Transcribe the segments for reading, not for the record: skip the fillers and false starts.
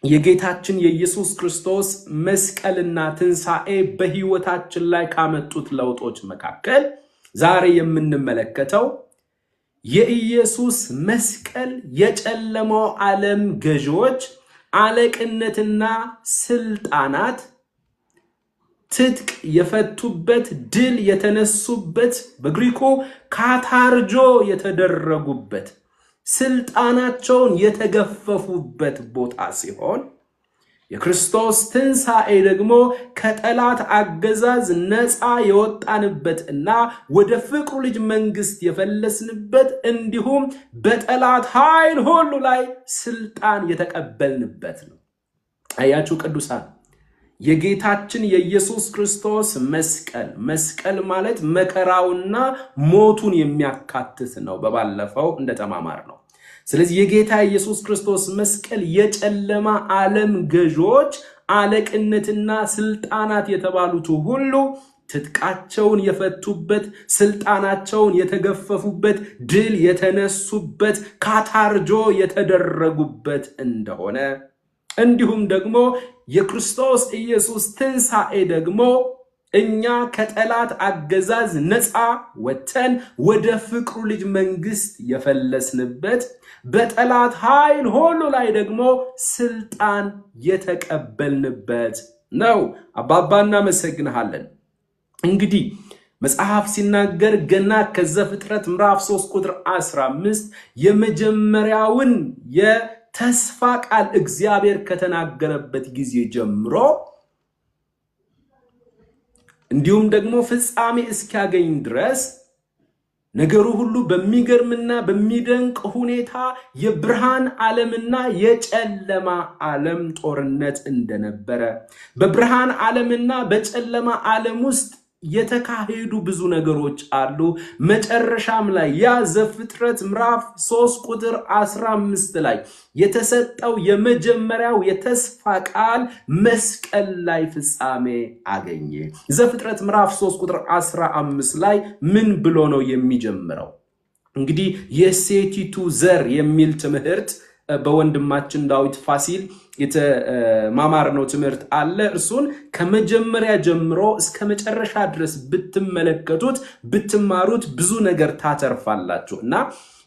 የጌታችን የኢየሱስ ክርስቶስ መስቀልና ትንሣኤ በህይወታችን ላይ ካመጡት ለውጦች መካከል ዛሬ የምንመለከተው የኢየሱስ መስቀል የጨለማው ዓለም ገዢዎች አለቅነትና ስልጣናት ትጥቅ የፈቱበት ድል የተነሱበት በግሪኮ ካታርጆ የተደረጉበት ስልጣናቸውን የተገፈፉበት ቦታ ሲሆን የክርስቶስ ትንሣኤ ደግሞ ከጠላት አገዛዝ ነፃ የወጣንበትና ወደ ፍቅሩ ልጅ መንግስት የፈለስንበት እንዲሁም በጠላት ኃይል ሁሉ ላይ ስልጣን የተቀበልንበት ነው። አያችሁ ቅዱሳን፣ የጌታችን የኢየሱስ ክርስቶስ መስቀል ማለት መከራውና ሞቱን የሚያካትት ነው። በባለፈው እንደተማማር ነው። ስለዚህ የጌታ ኢየሱስ ክርስቶስ መስቀል የጨለማ ዓለም ገዦች አለቅነትና ስልጣናት የተባሉት ሁሉ ትጥቃቸውን የፈቱበት፣ ስልጣናቸውን የተገፈፉበት፣ ድል የተነሱበት፣ ካታርጆ የተደረጉበት እንደሆነ እንዲሁም ደግሞ የክርስቶስ ኢየሱስ ትንሣኤ ደግሞ እኛ ከጠላት አገዛዝ ነፃ ወጥተን ወደ ፍቅሩ ልጅ መንግስት የፈለስንበት በጠላት ኃይል ሁሉ ላይ ደግሞ ስልጣን የተቀበልንበት ነው። አባባ እናመሰግንሃለን። እንግዲህ መጽሐፍ ሲናገር ገና ከዘፍጥረት ምዕራፍ 3 ቁጥር 15 የመጀመሪያውን የተስፋ ቃል እግዚአብሔር ከተናገረበት ጊዜ ጀምሮ እንዲሁም ደግሞ ፍጻሜ እስኪያገኝ ድረስ ነገሩ ሁሉ በሚገርምና በሚደንቅ ሁኔታ የብርሃን ዓለምና የጨለማ ዓለም ጦርነት እንደነበረ በብርሃን ዓለምና በጨለማ ዓለም ውስጥ የተካሄዱ ብዙ ነገሮች አሉ። መጨረሻም ላይ ያ ዘፍጥረት ምዕራፍ 3 ቁጥር 15 ላይ የተሰጠው የመጀመሪያው የተስፋ ቃል መስቀል ላይ ፍጻሜ አገኘ። ዘፍጥረት ምዕራፍ 3 ቁጥር 15 ላይ ምን ብሎ ነው የሚጀምረው? እንግዲህ የሴቲቱ ዘር የሚል ትምህርት በወንድማችን ዳዊት ፋሲል የተማማርነው ትምህርት አለ። እርሱን ከመጀመሪያ ጀምሮ እስከ መጨረሻ ድረስ ብትመለከቱት ብትማሩት ብዙ ነገር ታተርፋላችሁ እና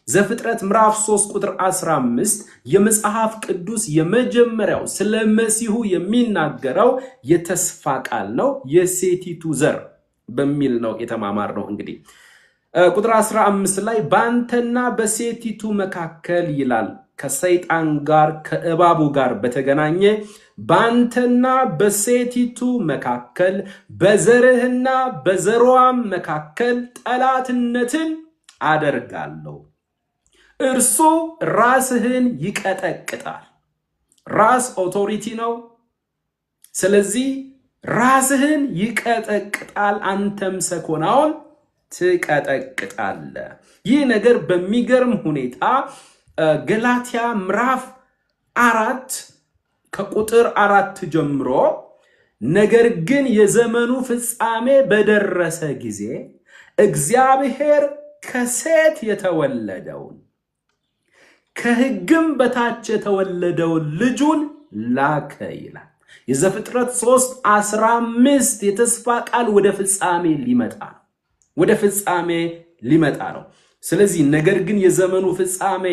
ዘፍጥረት ምዕራፍ 3 ቁጥር 15 የመጽሐፍ ቅዱስ የመጀመሪያው ስለ መሲሁ የሚናገረው የተስፋ ቃል ነው። የሴቲቱ ዘር በሚል ነው የተማማርነው። እንግዲህ ቁጥር 15 ላይ ባንተና በሴቲቱ መካከል ይላል ከሰይጣን ጋር ከእባቡ ጋር በተገናኘ ባንተና በሴቲቱ መካከል በዘርህና በዘሯም መካከል ጠላትነትን አደርጋለሁ። እርሱ ራስህን ይቀጠቅጣል። ራስ ኦቶሪቲ ነው። ስለዚህ ራስህን ይቀጠቅጣል፣ አንተም ሰኮናውን ትቀጠቅጣለህ። ይህ ነገር በሚገርም ሁኔታ ገላትያ ምዕራፍ 4 ከቁጥር 4 ጀምሮ ነገር ግን የዘመኑ ፍጻሜ በደረሰ ጊዜ እግዚአብሔር ከሴት የተወለደውን ከሕግም በታች የተወለደውን ልጁን ላከ ይላል። የዘፍጥረት 3:15 የተስፋ ቃል ወደ ፍጻሜ ሊመጣ ነው። ስለዚህ ነገር ግን የዘመኑ ፍጻሜ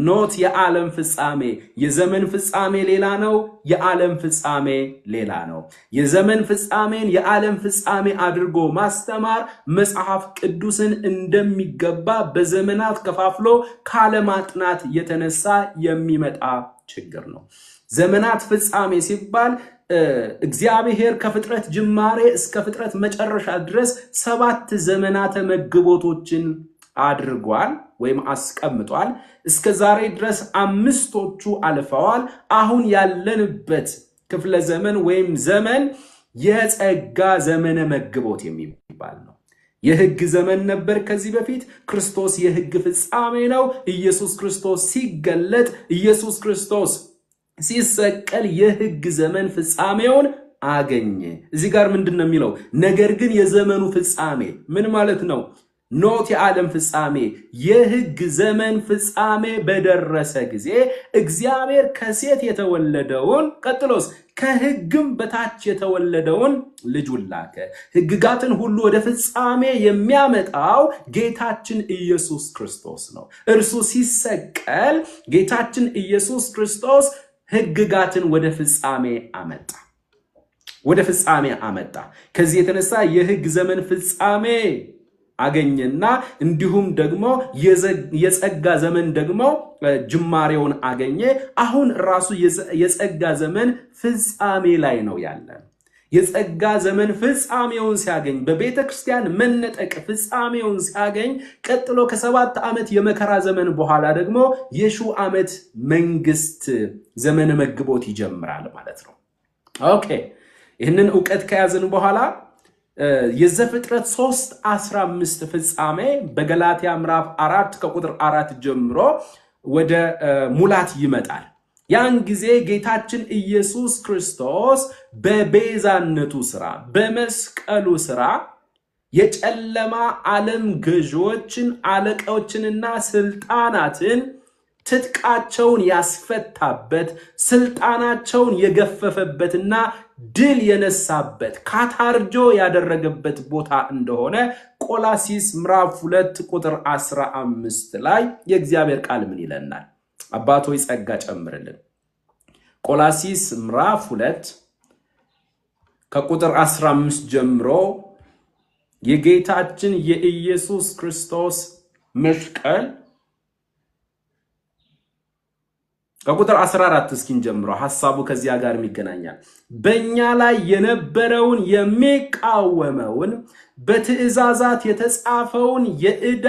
ኖት የዓለም ፍጻሜ፣ የዘመን ፍጻሜ ሌላ ነው፣ የዓለም ፍጻሜ ሌላ ነው። የዘመን ፍጻሜን የዓለም ፍጻሜ አድርጎ ማስተማር መጽሐፍ ቅዱስን እንደሚገባ በዘመናት ከፋፍሎ ካለማጥናት የተነሳ የሚመጣ ችግር ነው። ዘመናት ፍጻሜ ሲባል እግዚአብሔር ከፍጥረት ጅማሬ እስከ ፍጥረት መጨረሻ ድረስ 7 ዘመናተ መግቦቶችን አድርጓል ወይም አስቀምጧል። እስከ ዛሬ ድረስ 5ቶቹ አልፈዋል። አሁን ያለንበት ክፍለ ዘመን ወይም ዘመን የጸጋ ዘመነ መግቦት የሚባል ነው። የሕግ ዘመን ነበር ከዚህ በፊት። ክርስቶስ የሕግ ፍጻሜ ነው። ኢየሱስ ክርስቶስ ሲገለጥ፣ ኢየሱስ ክርስቶስ ሲሰቀል የሕግ ዘመን ፍጻሜውን አገኘ። እዚህ ጋር ምንድነው የሚለው? ነገር ግን የዘመኑ ፍጻሜ ምን ማለት ነው? ኖት የዓለም ፍጻሜ የሕግ ዘመን ፍጻሜ በደረሰ ጊዜ እግዚአብሔር ከሴት የተወለደውን ቀጥሎስ ከሕግም በታች የተወለደውን ልጁን ላከ። ሕግጋትን ሁሉ ወደ ፍጻሜ የሚያመጣው ጌታችን ኢየሱስ ክርስቶስ ነው። እርሱ ሲሰቀል ጌታችን ኢየሱስ ክርስቶስ ሕግጋትን ወደ ፍጻሜ አመጣ። ከዚህ የተነሳ የሕግ ዘመን ፍጻሜ አገኘና እንዲሁም ደግሞ የጸጋ ዘመን ደግሞ ጅማሬውን አገኘ። አሁን ራሱ የጸጋ ዘመን ፍጻሜ ላይ ነው ያለን። የጸጋ ዘመን ፍጻሜውን ሲያገኝ በቤተ ክርስቲያን መነጠቅ ፍጻሜውን ሲያገኝ ቀጥሎ ከ7 ዓመት የመከራ ዘመን በኋላ ደግሞ የ1000 ዓመት መንግስት ዘመን መግቦት ይጀምራል ማለት ነው። ኦኬ ይህንን ዕውቀት ከያዝን በኋላ የዘፍጥረት 3:15 ፍጻሜ በገላትያ ምዕራፍ 4 ከቁጥር 4 ጀምሮ ወደ ሙላት ይመጣል። ያን ጊዜ ጌታችን ኢየሱስ ክርስቶስ በቤዛነቱ ሥራ በመስቀሉ ሥራ የጨለማ ዓለም ገዢዎችን አለቆችንና ስልጣናትን ትጥቃቸውን ያስፈታበት ስልጣናቸውን የገፈፈበትና ድል የነሳበት ካታርጆ ያደረገበት ቦታ እንደሆነ ቆላሲስ ምዕራፍ 2 ቁጥር 15 ላይ የእግዚአብሔር ቃል ምን ይለናል? አባቶይ ጸጋ ጨምርልን። ቆላሲስ ምዕራፍ 2 ከቁጥር 15 ጀምሮ የጌታችን የኢየሱስ ክርስቶስ መስቀል ከቁጥር 14 እስኪን ጀምሮ ሐሳቡ ከዚያ ጋር ይገናኛል። በእኛ ላይ የነበረውን የሚቃወመውን በትእዛዛት የተጻፈውን የዕዳ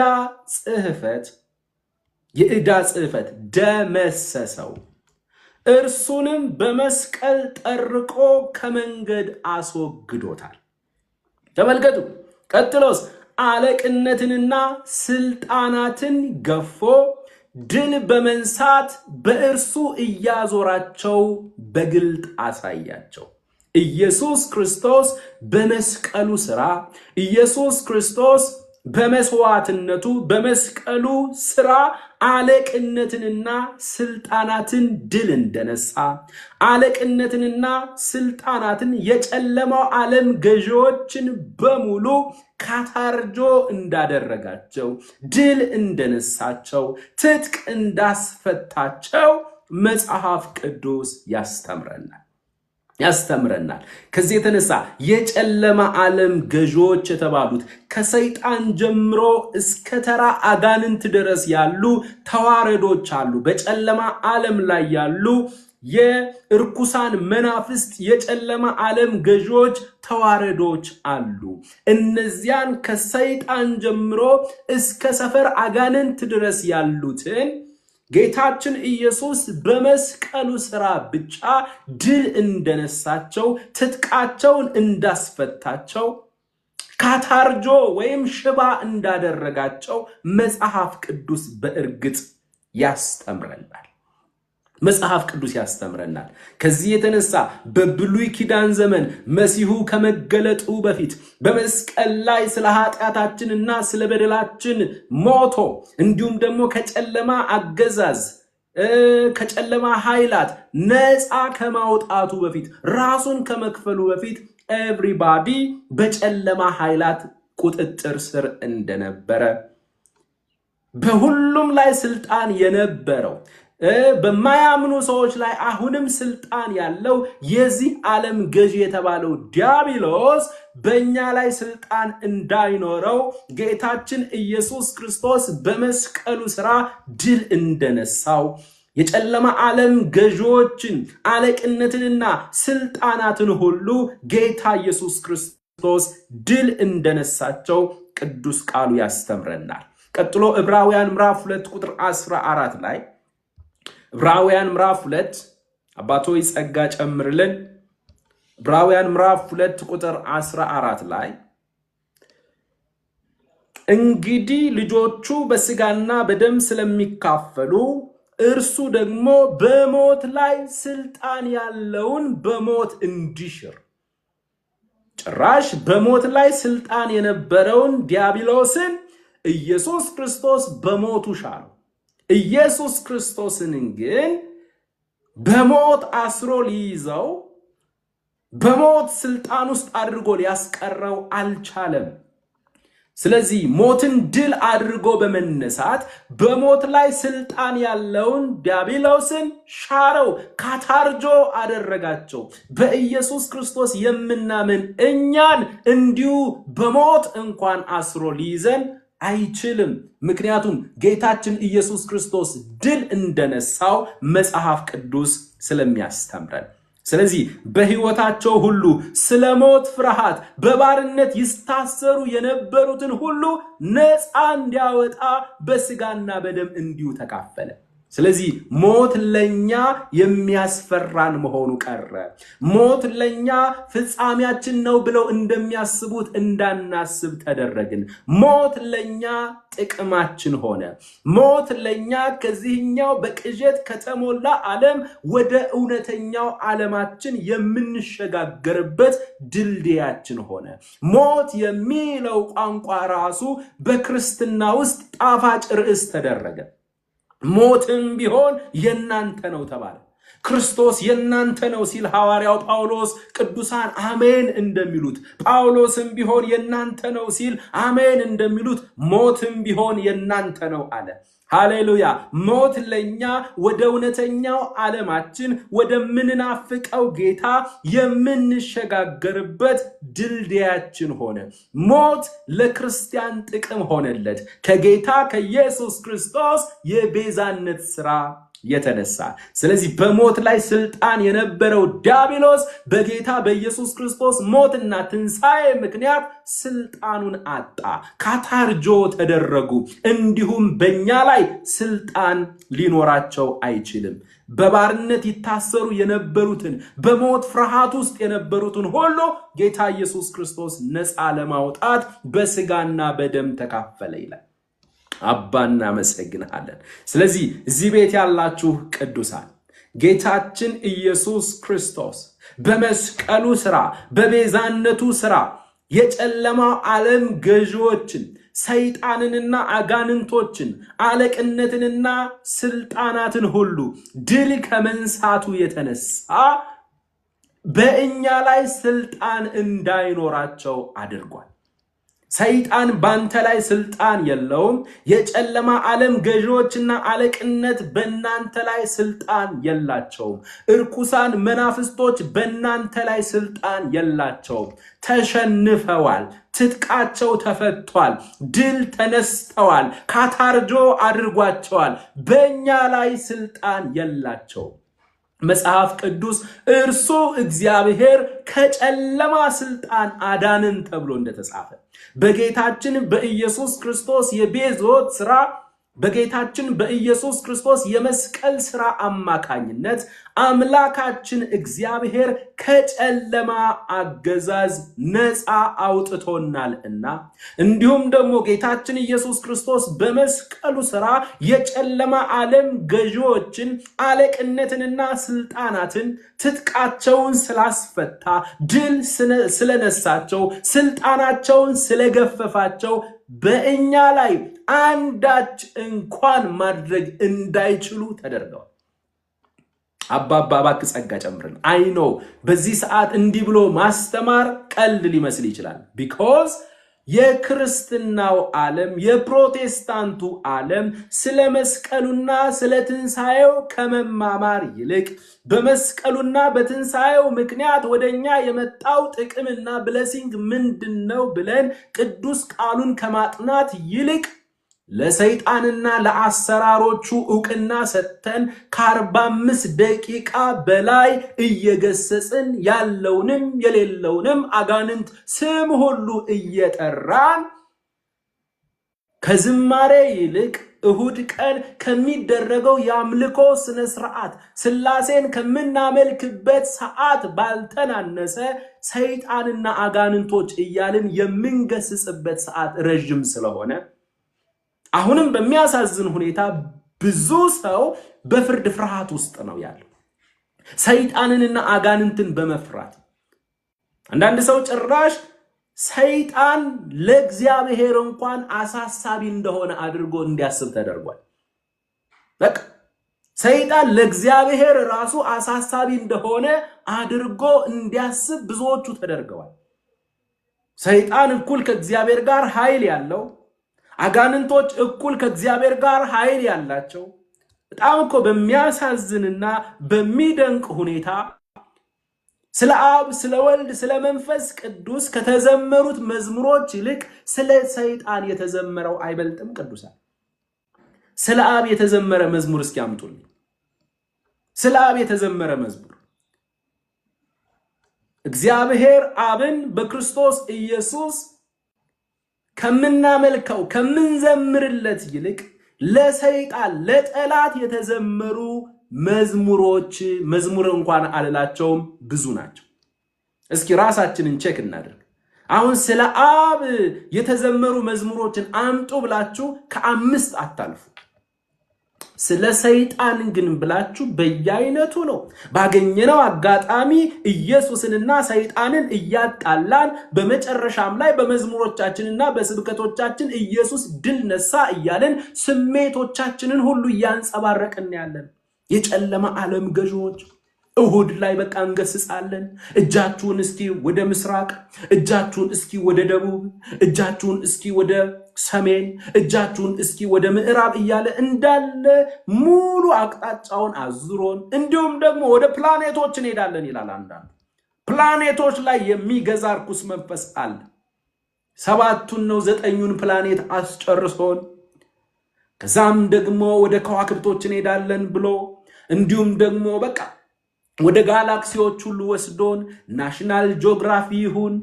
ጽሕፈት ደመሰሰው፣ እርሱንም በመስቀል ጠርቆ ከመንገድ አስወግዶታል። ተመልከቱ። ቀጥሎስ አለቅነትንና ስልጣናትን ገፎ ድል በመንሳት በእርሱ እያዞራቸው በግልጥ አሳያቸው። ኢየሱስ ክርስቶስ በመስቀሉ ሥራ ኢየሱስ ክርስቶስ በመስዋዕትነቱ በመስቀሉ ሥራ አለቅነትንና ስልጣናትን ድል እንደነሳ አለቅነትንና ስልጣናትን የጨለማው ዓለም ገዢዎችን በሙሉ ካታርጆ እንዳደረጋቸው ድል እንደነሳቸው ትጥቅ እንዳስፈታቸው መጽሐፍ ቅዱስ ያስተምረናል። ከዚህ የተነሳ የጨለማ ዓለም ገዢዎች የተባሉት ከሰይጣን ጀምሮ እስከ ተራ አጋንንት ድረስ ያሉ ተዋረዶች አሉ። በጨለማ ዓለም ላይ ያሉ የርኩሳን መናፍስት የጨለማ ዓለም ገዢዎች ተዋረዶች አሉ። እነዚያን ከሰይጣን ጀምሮ እስከ ሰፈር አጋንንት ድረስ ያሉትን ጌታችን ኢየሱስ በመስቀሉ ሥራ ብቻ ድል እንደነሳቸው ትጥቃቸውን እንዳስፈታቸው ካታርጆ ወይም ሽባ እንዳደረጋቸው መጽሐፍ ቅዱስ በእርግጥ ያስተምረናል። ከዚህ የተነሳ በብሉይ ኪዳን ዘመን መሲሁ ከመገለጡ በፊት በመስቀል ላይ ስለ ኃጢአታችንና ስለ በደላችን ሞቶ እንዲሁም ደግሞ ከጨለማ አገዛዝ ከጨለማ ኃይላት ነፃ ከማውጣቱ በፊት ራሱን ከመክፈሉ በፊት ኤቭሪባዲ በጨለማ ኃይላት ቁጥጥር ስር እንደነበረ በሁሉም ላይ ስልጣን የነበረው በማያምኑ ሰዎች ላይ አሁንም ስልጣን ያለው የዚህ ዓለም ገዢ የተባለው ዲያብሎስ በእኛ ላይ ስልጣን እንዳይኖረው ጌታችን ኢየሱስ ክርስቶስ በመስቀሉ ሥራ ድል እንደነሳው የጨለማ ዓለም ገዢዎችን አለቅነትንና ስልጣናትን ሁሉ ጌታ ኢየሱስ ክርስቶስ ድል እንደነሳቸው ቅዱስ ቃሉ ያስተምረናል። ቀጥሎ ዕብራውያን ምዕራፍ 2 ቁጥር 14 ላይ ዕብራውያን ምዕራፍ 2 አባቶይ ጸጋ ጨምርልን። ዕብራውያን ምዕራፍ 2 ቁጥር 14 ላይ እንግዲህ ልጆቹ በስጋና በደም ስለሚካፈሉ እርሱ ደግሞ በሞት ላይ ስልጣን ያለውን በሞት እንዲሽር ጭራሽ በሞት ላይ ስልጣን የነበረውን ዲያብሎስን ኢየሱስ ክርስቶስ በሞቱ ሻረው። ኢየሱስ ክርስቶስን ግን በሞት አስሮ ሊይዘው በሞት ስልጣን ውስጥ አድርጎ ሊያስቀረው አልቻለም። ስለዚህ ሞትን ድል አድርጎ በመነሳት በሞት ላይ ስልጣን ያለውን ዲያብሎስን ሻረው፣ ካታርጆ አደረጋቸው። በኢየሱስ ክርስቶስ የምናምን እኛን እንዲሁ በሞት እንኳን አስሮ ሊይዘን አይችልም። ምክንያቱም ጌታችን ኢየሱስ ክርስቶስ ድል እንደነሳው መጽሐፍ ቅዱስ ስለሚያስተምረን። ስለዚህ በሕይወታቸው ሁሉ ስለ ሞት ፍርሃት በባርነት ይስታሰሩ የነበሩትን ሁሉ ነፃ እንዲያወጣ በስጋና በደም እንዲሁ ተካፈለ። ስለዚህ ሞት ለኛ የሚያስፈራን መሆኑ ቀረ። ሞት ለኛ ፍጻሜያችን ነው ብለው እንደሚያስቡት እንዳናስብ ተደረግን። ሞት ለኛ ጥቅማችን ሆነ። ሞት ለኛ ከዚህኛው በቅዠት ከተሞላ ዓለም ወደ እውነተኛው ዓለማችን የምንሸጋገርበት ድልድያችን ሆነ። ሞት የሚለው ቋንቋ ራሱ በክርስትና ውስጥ ጣፋጭ ርዕስ ተደረገ። ሞትም ቢሆን የናንተ ነው ተባለ። ክርስቶስ የናንተ ነው ሲል ሐዋርያው ጳውሎስ ቅዱሳን አሜን እንደሚሉት፣ ጳውሎስም ቢሆን የናንተ ነው ሲል አሜን እንደሚሉት ሞትም ቢሆን የናንተ ነው አለ። ሃሌሉያ! ሞት ለኛ ወደ እውነተኛው ዓለማችን ወደምንናፍቀው ጌታ የምንሸጋገርበት ድልድያችን ሆነ። ሞት ለክርስቲያን ጥቅም ሆነለት ከጌታ ከኢየሱስ ክርስቶስ የቤዛነት ሥራ የተነሳ። ስለዚህ በሞት ላይ ስልጣን የነበረው ዲያብሎስ በጌታ በኢየሱስ ክርስቶስ ሞትና ትንሣኤ ምክንያት ስልጣኑን አጣ፣ ካታርጆ ተደረጉ። እንዲሁም በእኛ ላይ ስልጣን ሊኖራቸው አይችልም። በባርነት ይታሰሩ የነበሩትን በሞት ፍርሃት ውስጥ የነበሩትን ሁሉ ጌታ ኢየሱስ ክርስቶስ ነፃ ለማውጣት በስጋና በደም ተካፈለ ይላል። አባ እናመሰግናለን። ስለዚህ እዚህ ቤት ያላችሁ ቅዱሳን ጌታችን ኢየሱስ ክርስቶስ በመስቀሉ ሥራ በቤዛነቱ ሥራ የጨለማው ዓለም ገዢዎችን ሰይጣንንና አጋንንቶችን አለቅነትንና ስልጣናትን ሁሉ ድል ከመንሳቱ የተነሳ በእኛ ላይ ስልጣን እንዳይኖራቸው አድርጓል። ሰይጣን ባንተ ላይ ስልጣን የለውም። የጨለማ ዓለም ገዢዎችና አለቅነት በእናንተ ላይ ስልጣን የላቸውም። እርኩሳን መናፍስቶች በእናንተ ላይ ስልጣን የላቸውም። ተሸንፈዋል። ትጥቃቸው ተፈቷል። ድል ተነስተዋል። ካታርጆ አድርጓቸዋል። በእኛ ላይ ስልጣን የላቸውም። መጽሐፍ ቅዱስ እርሱ እግዚአብሔር ከጨለማ ስልጣን አዳንን ተብሎ እንደተጻፈ በጌታችን በኢየሱስ ክርስቶስ የቤዛነት ሥራ በጌታችን በኢየሱስ ክርስቶስ የመስቀል ሥራ አማካኝነት አምላካችን እግዚአብሔር ከጨለማ አገዛዝ ነፃ አውጥቶናልና እንዲሁም ደግሞ ጌታችን ኢየሱስ ክርስቶስ በመስቀሉ ሥራ የጨለማ ዓለም ገዢዎችን አለቅነትንና ስልጣናትን ትጥቃቸውን ስላስፈታ ድል ስለነሳቸው ስልጣናቸውን ስለገፈፋቸው በእኛ ላይ አንዳች እንኳን ማድረግ እንዳይችሉ ተደርገዋል። አባባ እባክህ ጸጋ ጨምርን። አይ ኖ በዚህ ሰዓት እንዲህ ብሎ ማስተማር ቀልድ ሊመስል ይችላል። ቢኮዝ የክርስትናው ዓለም የፕሮቴስታንቱ ዓለም ስለ መስቀሉና ስለ ትንሣኤው ከመማማር ይልቅ በመስቀሉና በትንሣኤው ምክንያት ወደኛ የመጣው ጥቅምና ብሌሲንግ ምንድነው ብለን ቅዱስ ቃሉን ከማጥናት ይልቅ ለሰይጣንና ለአሰራሮቹ ዕውቅና ሰጥተን ከ45 ደቂቃ በላይ እየገሰጽን ያለውንም የሌለውንም አጋንንት ስም ሁሉ እየጠራን ከዝማሬ ይልቅ እሁድ ቀን ከሚደረገው የአምልኮ ስነ ስርዓት ሥላሴን ከምናመልክበት ሰዓት ባልተናነሰ ሰይጣንና አጋንንቶች እያልን የምንገስጽበት ሰዓት ረጅም ስለሆነ አሁንም በሚያሳዝን ሁኔታ ብዙ ሰው በፍርድ ፍርሃት ውስጥ ነው ያለው፣ ሰይጣንንና አጋንንትን በመፍራት። አንዳንድ ሰው ጭራሽ ሰይጣን ለእግዚአብሔር እንኳን አሳሳቢ እንደሆነ አድርጎ እንዲያስብ ተደርጓል። በቃ ሰይጣን ለእግዚአብሔር ራሱ አሳሳቢ እንደሆነ አድርጎ እንዲያስብ ብዙዎቹ ተደርገዋል። ሰይጣን እኩል ከእግዚአብሔር ጋር ኃይል ያለው፣ አጋንንቶች እኩል ከእግዚአብሔር ጋር ኃይል ያላቸው፣ በጣም እኮ በሚያሳዝንና በሚደንቅ ሁኔታ ስለ አብ፣ ስለ ወልድ፣ ስለ መንፈስ ቅዱስ ከተዘመሩት መዝሙሮች ይልቅ ስለ ሰይጣን የተዘመረው አይበልጥም? ቅዱሳን ስለ አብ የተዘመረ መዝሙር እስኪ አምጡልኝ። ስለ አብ የተዘመረ መዝሙር እግዚአብሔር አብን በክርስቶስ ኢየሱስ ከምናመልከው ከምንዘምርለት ይልቅ ለሰይጣን ለጠላት የተዘመሩ መዝሙሮች መዝሙር እንኳን አልላቸውም ብዙ ናቸው። እስኪ ራሳችንን ቼክ እናድርግ። አሁን ስለ አብ የተዘመሩ መዝሙሮችን አምጡ ብላችሁ ከ5 አታልፉ። ስለ ሰይጣን ግን ብላችሁ በየአይነቱ ነው ባገኘነው አጋጣሚ ኢየሱስንና ሰይጣንን እያጣላን በመጨረሻም ላይ በመዝሙሮቻችንና በስብከቶቻችን ኢየሱስ ድል ነሳ እያለን ስሜቶቻችንን ሁሉ እያንጸባረቅን ያለን የጨለማ ዓለም ገዢዎች እሁድ ላይ በቃ እንገስጻለን። እጃችሁን እስኪ ወደ ምስራቅ፣ እጃችሁን እስኪ ወደ ደቡብ፣ እጃችሁን እስኪ ወደ ሰሜን፣ እጃችሁን እስኪ ወደ ምዕራብ እያለ እንዳለ ሙሉ አቅጣጫውን አዙሮን እንዲሁም ደግሞ ወደ ፕላኔቶች እንሄዳለን ይላል። አንዳንዱ ፕላኔቶች ላይ የሚገዛ ርኩስ መንፈስ አለ። 7ቱን ነው 9ኙን ፕላኔት አስጨርሶን ከዛም ደግሞ ወደ ከዋክብቶች እንሄዳለን ብሎ እንዲሁም ደግሞ በቃ ወደ ጋላክሲዎች ሁሉ ወስዶን ናሽናል ጂኦግራፊ ይሁን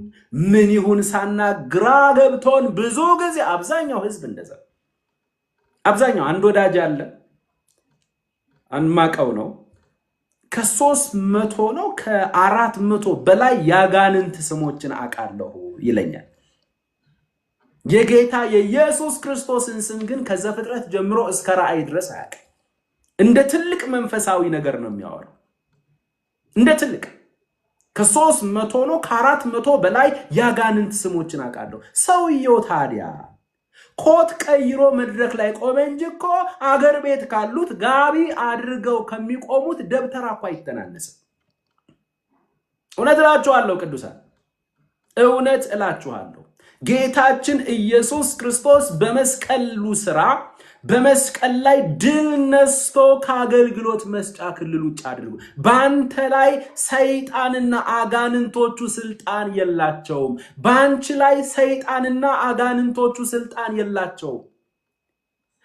ምን ይሁን ሳናግራ ገብቶን ብዙ ጊዜ አብዛኛው ህዝብ እንደዛ አብዛኛው አንድ ወዳጅ አለ አንማቀው ነው ከ300 ነው ከ400 በላይ ያጋንንት ስሞችን አቃለሁ ይለኛል። የጌታ የኢየሱስ ክርስቶስን ስም ግን ከዘፍጥረት ጀምሮ እስከ ራእይ ድረስ አያውቅም። እንደ ትልቅ መንፈሳዊ ነገር ነው የሚያወራው። እንደ ትልቅ ከ300 ነው ከ400 በላይ ያጋንንት ስሞችን አቃለሁ። ሰውየው ታዲያ ኮት ቀይሮ መድረክ ላይ ቆመ እንጂ እኮ አገር ቤት ካሉት ጋቢ አድርገው ከሚቆሙት ደብተራ እኮ አይተናነስም። እውነት እላችኋለሁ ቅዱሳን፣ እውነት እላችኋለሁ ጌታችን ኢየሱስ ክርስቶስ በመስቀሉ ሥራ በመስቀል ላይ ድል ነስቶ ከአገልግሎት መስጫ ክልል ውጭ አድርጎ ባንተ ላይ ሰይጣንና አጋንንቶቹ ስልጣን የላቸውም። ባንቺ ላይ ሰይጣንና አጋንንቶቹ ስልጣን የላቸውም።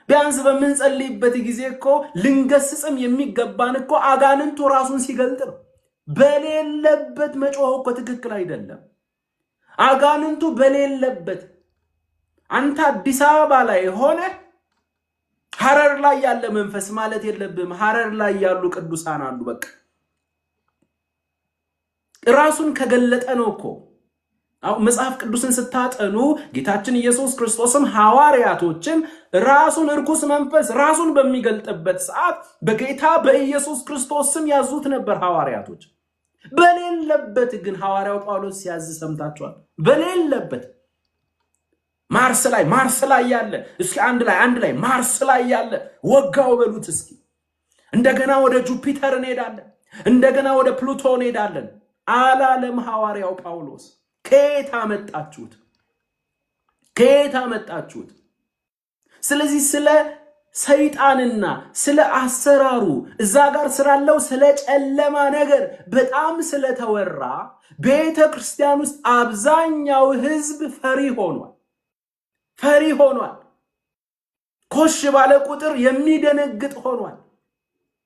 ቢያንስ በምንጸልይበት ጊዜ እኮ ልንገስጽም የሚገባን እኮ አጋንንቱ ራሱን ሲገልጥ ነው። በሌለበት መጮህ እኮ ትክክል አይደለም። አጋንንቱ በሌለበት አንተ አዲስ አበባ ላይ ሆነ ሐረር ላይ ያለ መንፈስ ማለት የለብም። ሐረር ላይ ያሉ ቅዱሳን አሉ። በቃ ራሱን ከገለጠ ነው እኮ። አሁን መጽሐፍ ቅዱስን ስታጠኑ ጌታችን ኢየሱስ ክርስቶስም ሐዋርያቶችን ራሱን ርኩስ መንፈስ ራሱን በሚገልጥበት ሰዓት በጌታ በኢየሱስ ክርስቶስ ስም ያዙት ነበር ሐዋርያቶች። በሌለበት ግን ሐዋርያው ጳውሎስ ሲያዝ ሰምታችኋል። በሌለበት ማርስ ላይ ያለ እስኪ አንድ ላይ ማርስ ላይ ያለ ወጋው በሉት እስኪ። እንደገና ወደ ጁፒተር እንሄዳለን፣ እንደገና ወደ ፕሉቶ እንሄዳለን አላለም ሐዋርያው ጳውሎስ። ከየት አመጣችሁት? ስለዚህ ስለ ሰይጣንና ስለ አሰራሩ እዛ ጋር ስላለው ስለ ጨለማ ነገር በጣም ስለተወራ ቤተክርስቲያን ውስጥ አብዛኛው ህዝብ ፈሪ ሆኗል። ኮሽ ባለ ቁጥር የሚደነግጥ ሆኗል።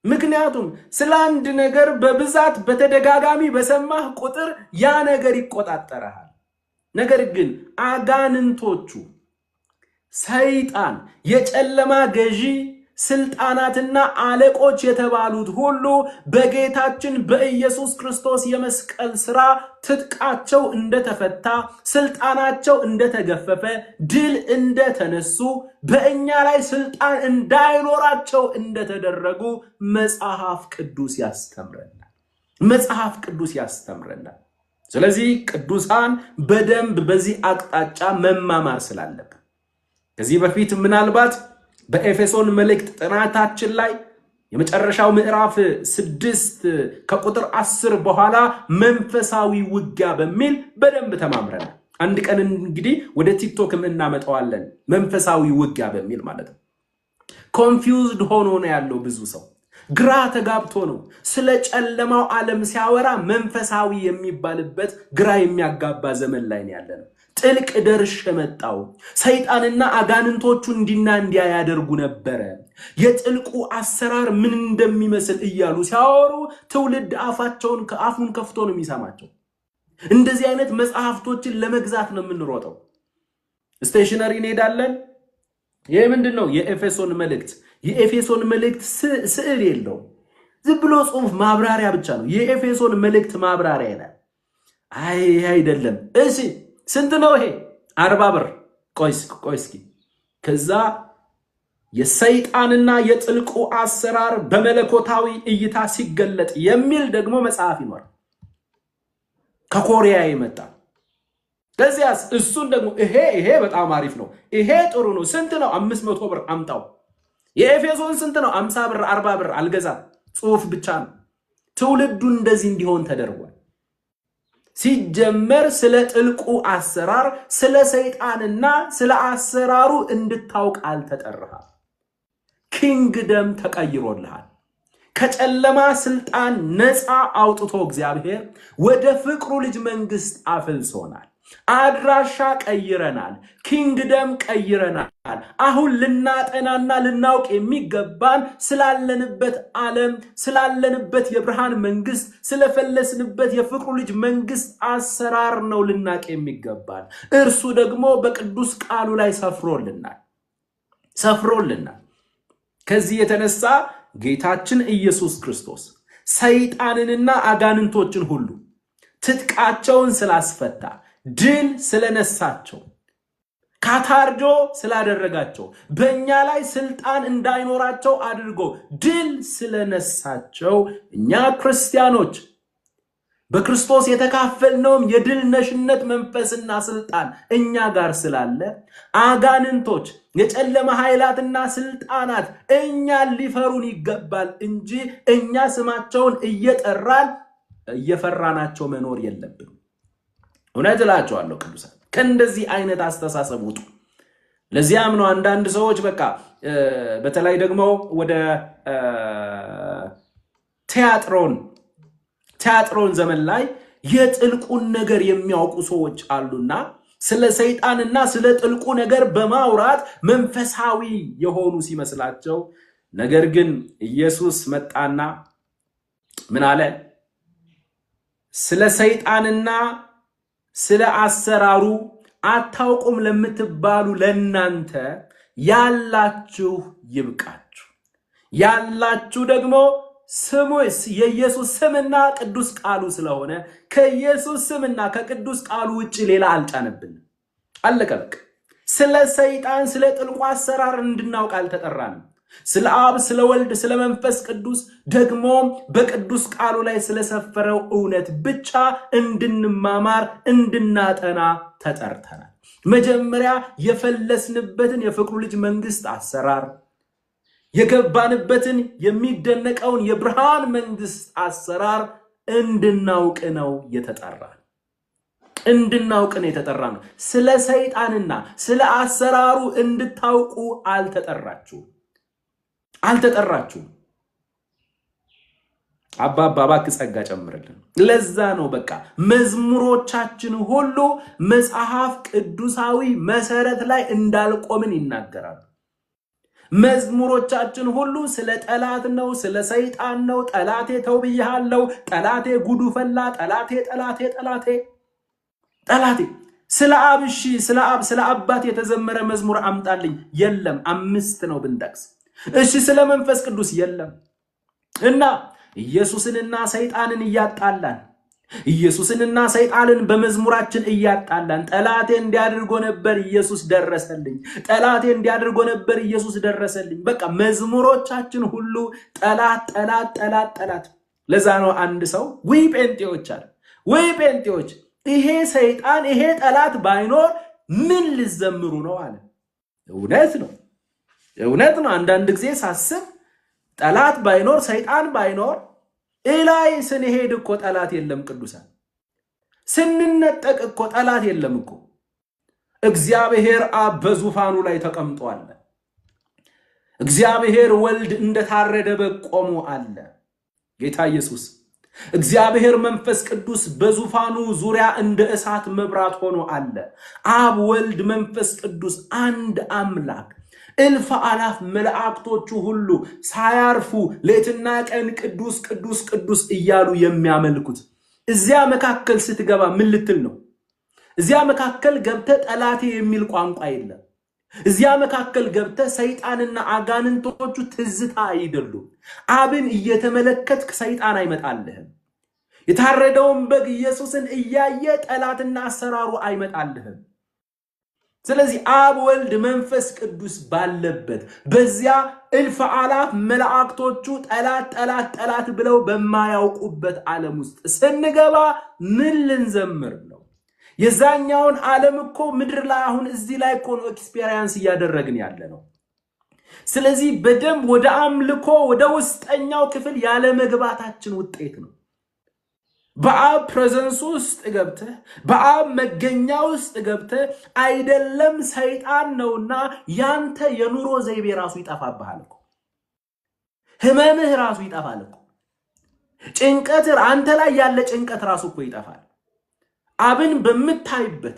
ምክንያቱም ስለ አንድ ነገር በብዛት በተደጋጋሚ በሰማህ ቁጥር ያ ነገር ይቆጣጠራል። ነገር ግን አጋንንቶቹ ሰይጣን የጨለማ ገዢ ስልጣናትና አለቆች የተባሉት ሁሉ በጌታችን በኢየሱስ ክርስቶስ የመስቀል ሥራ ትጥቃቸው እንደተፈታ፣ ስልጣናቸው እንደተገፈፈ፣ ድል እንደተነሱ፣ በእኛ ላይ ስልጣን እንዳይኖራቸው እንደተደረጉ መጽሐፍ ቅዱስ ያስተምረናል። ስለዚህ ቅዱሳን በደንብ በዚህ አቅጣጫ መማማር ስላለብን ከዚህ በፊት ምናልባት በኤፌሶን መልእክት ጥናታችን ላይ የመጨረሻው ምዕራፍ 6 ከቁጥር 10 በኋላ መንፈሳዊ ውጊያ በሚል በደንብ ተማምረናል። አንድ ቀን እንግዲህ ወደ ቲክቶክ እናመጣዋለን። መንፈሳዊ ውጊያ በሚል ማለት ነው። ኮንፊውዝድ ሆኖ ነው ያለው ብዙ ሰው ግራ ተጋብቶ ነው ስለ ጨለማው ዓለም ሲያወራ መንፈሳዊ የሚባልበት ግራ የሚያጋባ ዘመን ላይ ነው ያለነው። ጥልቅ ደርሽ መጣው ሰይጣንና አጋንንቶቹ እንዲና እንዲያ ያደርጉ ነበር። የጥልቁ አሰራር ምን እንደሚመስል እያሉ ሲያወሩ ትውልድ አፉን ከፍቶ ነው የሚሰማቸው። እንደዚህ አይነት መጽሐፍቶችን ለመግዛት ነው የምንሮጠው። ስቴሽነሪ እንሄዳለን። ይሄ ምንድነው? የኤፌሶን መልእክት። የኤፌሶን መልእክት ስዕል የለው፣ ዝም ብሎ ጽሑፍ ማብራሪያ ብቻ ነው። የኤፌሶን መልእክት ማብራሪያ ይላል። አይ አይደለም። እሺ ስንት ነው ይሄ? 40 ብር። ቆይ እስኪ ከዛ የሰይጣንና የጥልቁ አሰራር በመለኮታዊ እይታ ሲገለጥ የሚል ደግሞ መጽሐፍ ይኖር ከኮሪያ ይመጣ። ከዚያስ እሱን ደግሞ ይሄ በጣም አሪፍ ነው፣ ይሄ ጥሩ ነው። ስንት ነው? 500 ብር አምጣው። የኤፌሶን ስንት ነው? 50 ብር 40 ብር አልገዛም፣ ጽሑፍ ብቻ ነው። ትውልዱ እንደዚህ እንዲሆን ተደርጓል። ሲጀመር ስለ ጥልቁ አሰራር ስለ ሰይጣንና ስለ አሰራሩ እንድታውቅ አልተጠራህም። ኪንግደም ተቀይሮልሃል። ከጨለማ ስልጣን ነፃ አውጥቶ እግዚአብሔር ወደ ፍቅሩ ልጅ መንግስት አፈልሶናል። አድራሻ ቀይረናል። ኪንግደም ቀይረናል። አሁን ልናጠናና ልናውቅ የሚገባን ስላለንበት ዓለም፣ ስላለንበት የብርሃን መንግስት፣ ስለፈለስንበት የፍቅሩ ልጅ መንግስት አሰራር ነው ልናውቅ የሚገባን። እርሱ ደግሞ በቅዱስ ቃሉ ላይ ሰፍሮልናል። ከዚህ የተነሳ ጌታችን ኢየሱስ ክርስቶስ ሰይጣንንና አጋንንቶችን ሁሉ ትጥቃቸውን ስላስፈታ፣ ድል ስለነሳቸው፣ ካታርጆ ስላደረጋቸው፣ በእኛ ላይ ስልጣን እንዳይኖራቸው አድርጎ ድል ስለነሳቸው እኛ ክርስቲያኖች በክርስቶስ የተካፈልነውም የድል ነሽነት መንፈስና ስልጣን እኛ ጋር ስላለ አጋንንቶች፣ የጨለማ ኃይላትና ስልጣናት እኛን ሊፈሩን ይገባል እንጂ እኛ ስማቸውን እየጠራን እየፈራናቸው መኖር የለብንም። እውነት እላችኋለሁ ቅዱሳን፣ ከእንደዚህ አይነት አስተሳሰብ ውጡ። ለዚያም ነው አንዳንድ ሰዎች በቃ በተለይ ደግሞ ወደ ቲያትሮን ዘመን ላይ የጥልቁን ነገር የሚያውቁ ሰዎች አሉና ስለ ሰይጣንና ስለ ጥልቁ ነገር በማውራት መንፈሳዊ የሆኑ ሲመስላቸው፣ ነገር ግን ኢየሱስ መጣና ምን አለ? ስለ ሰይጣንና ስለ አሰራሩ አታውቁም ለምትባሉ ለናንተ ያላችሁ ይብቃችሁ። ያላችሁ ደግሞ ስሙ የኢየሱስ ስምና ቅዱስ ቃሉ ስለሆነ ከኢየሱስ ስምና ከቅዱስ ቃሉ ውጪ ሌላ አልጫነብንም። አለቀ በቃ። ስለ ሰይጣን ስለ ጥልቁ አሰራር እንድናውቅ አልተጠራንም። ስለ አብ፣ ስለ ወልድ፣ ስለ መንፈስ ቅዱስ ደግሞ በቅዱስ ቃሉ ላይ ስለሰፈረው እውነት ብቻ እንድንማማር እንድናጠና ተጠርተናል። መጀመሪያ የፈለስንበትን የፍቅሩ ልጅ መንግስት አሰራር፣ የገባንበትን የሚደነቀውን የብርሃን መንግስት አሰራር እንድናውቅ ነው የተጠራን። የተጠራነው ስለ ሰይጣንና ስለ አሰራሩ እንድታውቁ አልተጠራችሁም። አባባ እባክህ ጸጋ ጨምርልን። ለዛ ነው በቃ መዝሙሮቻችን ሁሉ መጽሐፍ ቅዱሳዊ መሰረት ላይ እንዳልቆምን ይናገራሉ። መዝሙሮቻችን ሁሉ ስለ ጠላት ነው፣ ስለ ሰይጣን ነው። ጠላቴ ተው ብያለሁ፣ ጠላቴ ጉዱ ፈላ፣ ጠላቴ ስለ አብ፣ እሺ ስለ አብ ስለ አባት የተዘመረ መዝሙር አምጣልኝ። የለም 5 ነው ብንጠቅስ። እሺ ስለ መንፈስ ቅዱስ የለም። እና ኢየሱስንና ሰይጣንን እያጣላን፣ ኢየሱስንና ሰይጣንን በመዝሙራችን እያጣላን፣ ጠላቴ እንዲያድርጎ ነበር ኢየሱስ ደረሰልኝ፣ ጠላቴ እንዲያድርጎ ነበር ኢየሱስ ደረሰልኝ። በቃ መዝሙሮቻችን ሁሉ ጠላት። ለዛ ነው አንድ ሰው ጴንጤዎች አለ ወይ ጴንጤዎች ይሄ ሰይጣን ይሄ ጠላት ባይኖር ምን ልዘምሩ ነው አለ። እውነት ነው። አንዳንድ ጊዜ ሳስብ ጠላት ባይኖር ሰይጣን ባይኖር እላይ ስንሄድ እኮ ጠላት የለም። ቅዱሳን ስንነጠቅ እኮ ጠላት የለም እኮ። እግዚአብሔር አብ በዙፋኑ ላይ ተቀምጧል። እግዚአብሔር ወልድ እንደታረደ በግ ቆሞ አለ። ጌታ ኢየሱስ እግዚአብሔር መንፈስ ቅዱስ በዙፋኑ ዙሪያ እንደ እሳት መብራት ሆኖ አለ። አብ ወልድ መንፈስ ቅዱስ አንድ አምላክ እልፍ አላፍ መላእክቶቹ ሁሉ ሳያርፉ ሌትና ቀን ቅዱስ ቅዱስ ቅዱስ እያሉ የሚያመልኩት። እዚያ መካከል ስትገባ ምን ልትል ነው? እዚያ መካከል ገብተ ጠላቴ የሚል ቋንቋ የለም። እዚያ መካከል ገብተ ሰይጣንና አጋንንቶቹ ትዝታ አይደሉም። አብን እየተመለከትክ ሰይጣን አይመጣልህም። የታረደውን በግ ኢየሱስን እያየ ጠላትና አሰራሩ አይመጣልህም። ስለዚህ አብ ወልድ መንፈስ ቅዱስ ባለበት በዚያ እልፍ አላፍ መላእክቶቹ ጠላት ብለው በማያውቁበት ዓለም ውስጥ ስንገባ ምን ልንዘምር ነው? የዛኛውን ዓለም እኮ ምድር ላይ አሁን እዚህ ላይ እኮ ነው ኤክስፒሪየንስ እያደረግን ያለ ነው። ስለዚህ በደንብ ወደ አምልኮ ወደ ውስጠኛው ክፍል ያለ መግባታችን ውጤት ነው። በአብ ፕሬዘንስ ውስጥ ገብተህ በአብ መገኛ ውስጥ ገብተህ አይደለም ሰይጣን ነውና ያንተ የኑሮ ዘይቤ ራሱ ይጠፋብሃል እኮ። ህመምህ ራሱ ይጠፋል እኮ። ጭንቀት አንተ ላይ ያለ ጭንቀት ራሱ እኮ ይጠፋል። አብን በምታይበት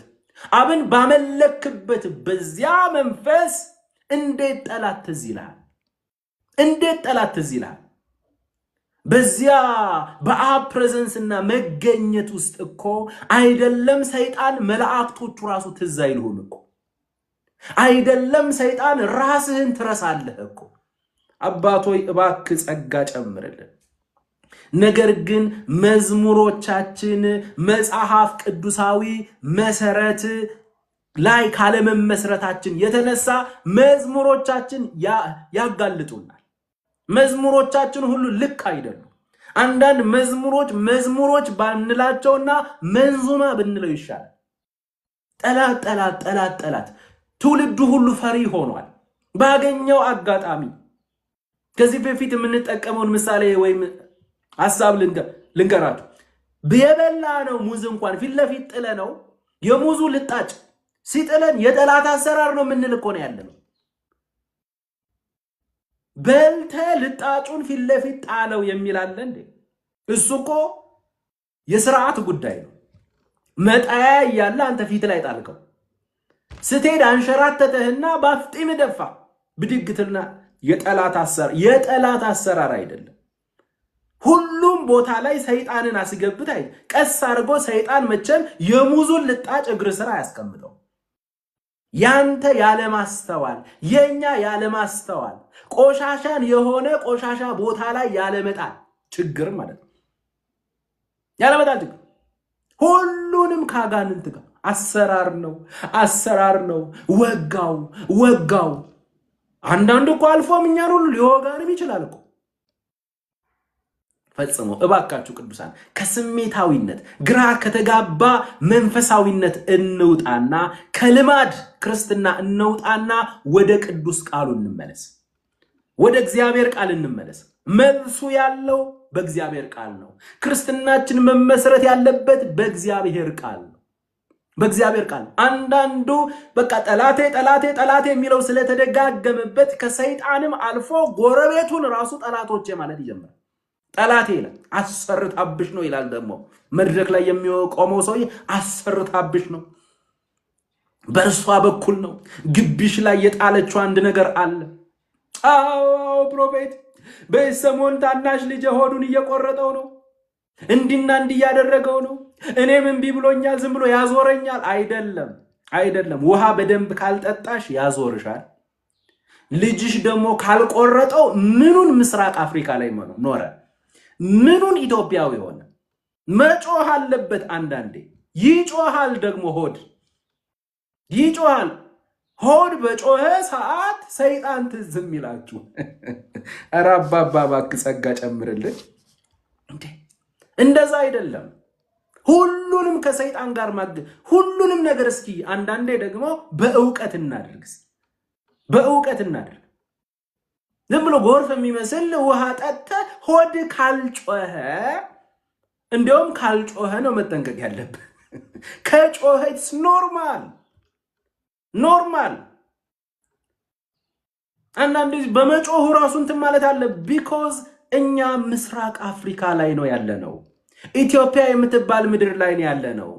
አብን ባመለክበት በዚያ መንፈስ እንዴት ጠላት ትዝ ይልሃል? እንዴት ጠላት ትዝ ይልሃል? በዚያ በአብ ፕሬዘንስና መገኘት ውስጥ እኮ አይደለም ሰይጣን መላእክቶቹ ራሱ ትዝ አይልሁም እኮ። አይደለም ሰይጣን ራስህን ትረሳለህ እኮ። አባቶይ እባክህ ጸጋ ጨምርልን። ነገር ግን መዝሙሮቻችን መጽሐፍ ቅዱሳዊ መሰረት ላይ ካለመመስረታችን የተነሳ መዝሙሮቻችን ያጋልጡናል። መዝሙሮቻችን ሁሉ ልክ አይደሉም። አንዳንድ መዝሙሮች ባንላቸውና መንዙማ ብንለው ይሻላል። ጠላት ትውልዱ ሁሉ ፈሪ ሆኗል። ባገኘው አጋጣሚ ከዚህ በፊት የምንጠቀመውን ምሳሌ ወይም ሐሳብ ልንገራችሁ። በየበላ ነው ሙዝ እንኳን ፊት ለፊት ጥለ ነው የሙዙ ልጣጭ ሲጥለን የጠላት አሰራር ነው የምንል እኮ ነው ያለነው። በልተ ልጣጩን ፊት ለፊት ጣለው የሚል አለ እንዴ? እሱ እኮ የሥርዓት ጉዳይ ነው። መጣያ ያለ አንተ ፊት ላይ ጣልከው ስትሄድ አንሸራተተህና ባፍጢም ደፋ ብድግትና የጠላት አሰራር አይደለም። ሁሉም ቦታ ላይ ሰይጣንን አስገብታይ ቀስ አድርጎ ሰይጣን መቼም የሙዙን ልጣጭ እግር ስራ ያስቀምጠው። ያንተ ያለ ማስተዋል የኛ ያለ ማስተዋል ቆሻሻን የሆነ ቆሻሻ ቦታ ላይ ያለ መጣል ችግር ማለት ነው። ያለ መጣል ችግር ሁሉንም ካጋንንት ጋር አሰራር ነው። ወጋው አንዳንዱ እኮ አልፎም እኛን ሁሉ ሊወጋንም ይችላል እኮ። ፈጽሞ እባካችሁ ቅዱሳን ከስሜታዊነት ግራ ከተጋባ መንፈሳዊነት እንውጣና ከልማድ ክርስትና እንውጣና ወደ ቅዱስ ቃሉ እንመለስ። ወደ እግዚአብሔር ቃል እንመለስ። መልሱ ያለው በእግዚአብሔር ቃል ነው። ክርስትናችን መመስረት ያለበት በእግዚአብሔር ቃል ነው። በእግዚአብሔር ቃል አንዳንዱ በቃ ጠላቴ የሚለው ስለተደጋገመበት ከሰይጣንም አልፎ ጎረቤቱን ራሱ ጠላቶቼ ማለት ይጀምራል። ጠላቴ ይላል። አሰርታብሽ ነው ይላል። ደግሞ መድረክ ላይ የሚቆመው ሰው አሰርታብሽ ነው፣ በእርሷ በኩል ነው። ግቢሽ ላይ የጣለችው አንድ ነገር አለ። አዎ ፕሮፌት በሰሞን ታናሽ ልጅ ሆዱን እየቆረጠው ነው፣ እንዲና እንዲያደረገው ነው። እኔም እንቢ ብሎኛል፣ ዝም ብሎ ያዞረኛል። አይደለም። ውሃ በደንብ ካልጠጣሽ ያዞርሻል። ልጅሽ ደግሞ ካልቆረጠው ምኑን ምስራቅ አፍሪካ ላይ ኖረ፣ ምኑን ኢትዮጵያዊ ሆነ? መጮህ አለበት። አንዳንዴ ይጮሃል። ደግሞ ሆድ ይጮሃል። ሆድ በጮኸ ሰዓት ሰይጣን ትዝም ይላችሁ። ኧረ አባባ እባክህ ጸጋ ጨምርልን። እንደዛ አይደለም። ሁሉንም ከሰይጣን ጋር ሁሉንም ነገር እስኪ አንዳንዴ ደግሞ በእውቀት እናድርግ። ዝም ብሎ ጎርፍ የሚመስል ውሃ ጠጥተ ሆድ ካልጮኸ እንደውም ካልጮኸ ነው መጠንቀቅ ያለብህ። ከጮኸ ኢትስ ኖርማል አንዳንዴ በመጮሁ ራሱን እንትን ማለት አለ። ቢኮዝ እኛ ምስራቅ አፍሪካ ላይ ነው ያለነው። ኢትዮጵያ የምትባል ምድር ላይ ነው ያለነው።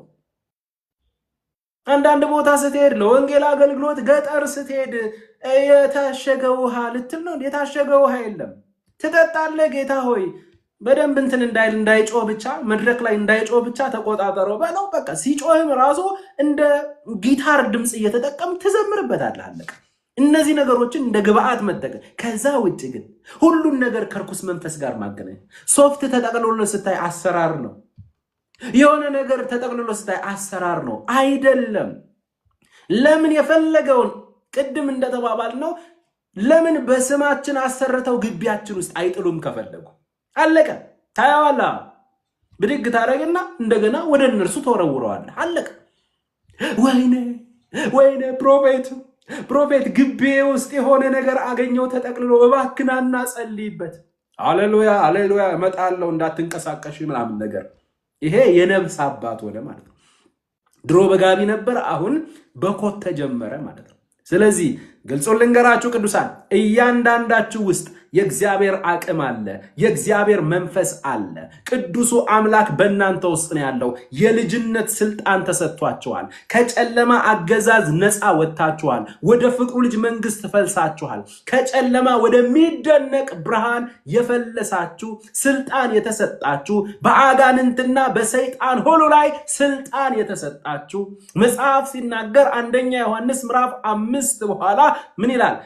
አንዳንድ ቦታ ስትሄድ ለወንጌል አገልግሎት ገጠር ስትሄድ የታሸገ ውሃ ልትል ነው። የታሸገ ውሃ የለም። ትጠጣለህ። ጌታ ሆይ በደንብ እንትን እንዳይጮህ ብቻ መድረክ ላይ እንዳይጮህ ብቻ ተቆጣጠረው በለው። በቃ ሲጮህም ራሱ እንደ ጊታር ድምጽ እየተጠቀም ትዘምርበታለህ። አለቀ። እነዚህ ነገሮችን እንደ ግብአት መጠቀም። ከዛ ውጭ ግን ሁሉን ነገር ከርኩስ መንፈስ ጋር ማገናኘት። ሶፍት ተጠቅልሎ ስታይ አሰራር ነው። የሆነ ነገር ተጠቅልሎ ስታይ አሰራር ነው አይደለም። ለምን የፈለገውን ቅድም እንደተባባል ነው። ለምን በስማችን አሰርተው ግቢያችን ውስጥ አይጥሉም? ከፈለጉ አለቀ። ታያዋላ ብድግ ታረግና እንደገና ወደ እነርሱ ተወረውረዋል። አለቀ። ወይኔ ፕሮፌት ግቤ ውስጥ የሆነ ነገር አገኘው ተጠቅልሎ እባክናና ጸልይበት። ሃሌሉያ እመጣለሁ እንዳትንቀሳቀሽ ምናምን ነገር። ይሄ የነብስ አባት ሆነ ማለት ነው። ድሮ በጋቢ ነበር፣ አሁን በኮት ተጀመረ ማለት ነው። ስለዚህ ግልጹን ልንገራችሁ ቅዱሳን፣ እያንዳንዳችሁ ውስጥ የእግዚአብሔር አቅም አለ፣ የእግዚአብሔር መንፈስ አለ። ቅዱሱ አምላክ በእናንተ ውስጥ ነው ያለው። የልጅነት ስልጣን ተሰጥቷችኋል። ከጨለማ አገዛዝ ነፃ ወጥታችኋል። ወደ ፍቅሩ ልጅ መንግስት ፈልሳችኋል። ከጨለማ ወደሚደነቅ ብርሃን የፈለሳችሁ ስልጣን የተሰጣችሁ፣ በአጋንንትና በሰይጣን ሁሉ ላይ ስልጣን የተሰጣችሁ መጽሐፍ ሲናገር አንደኛ ዮሐንስ ምዕራፍ 5 በኋላ ምን ይላል?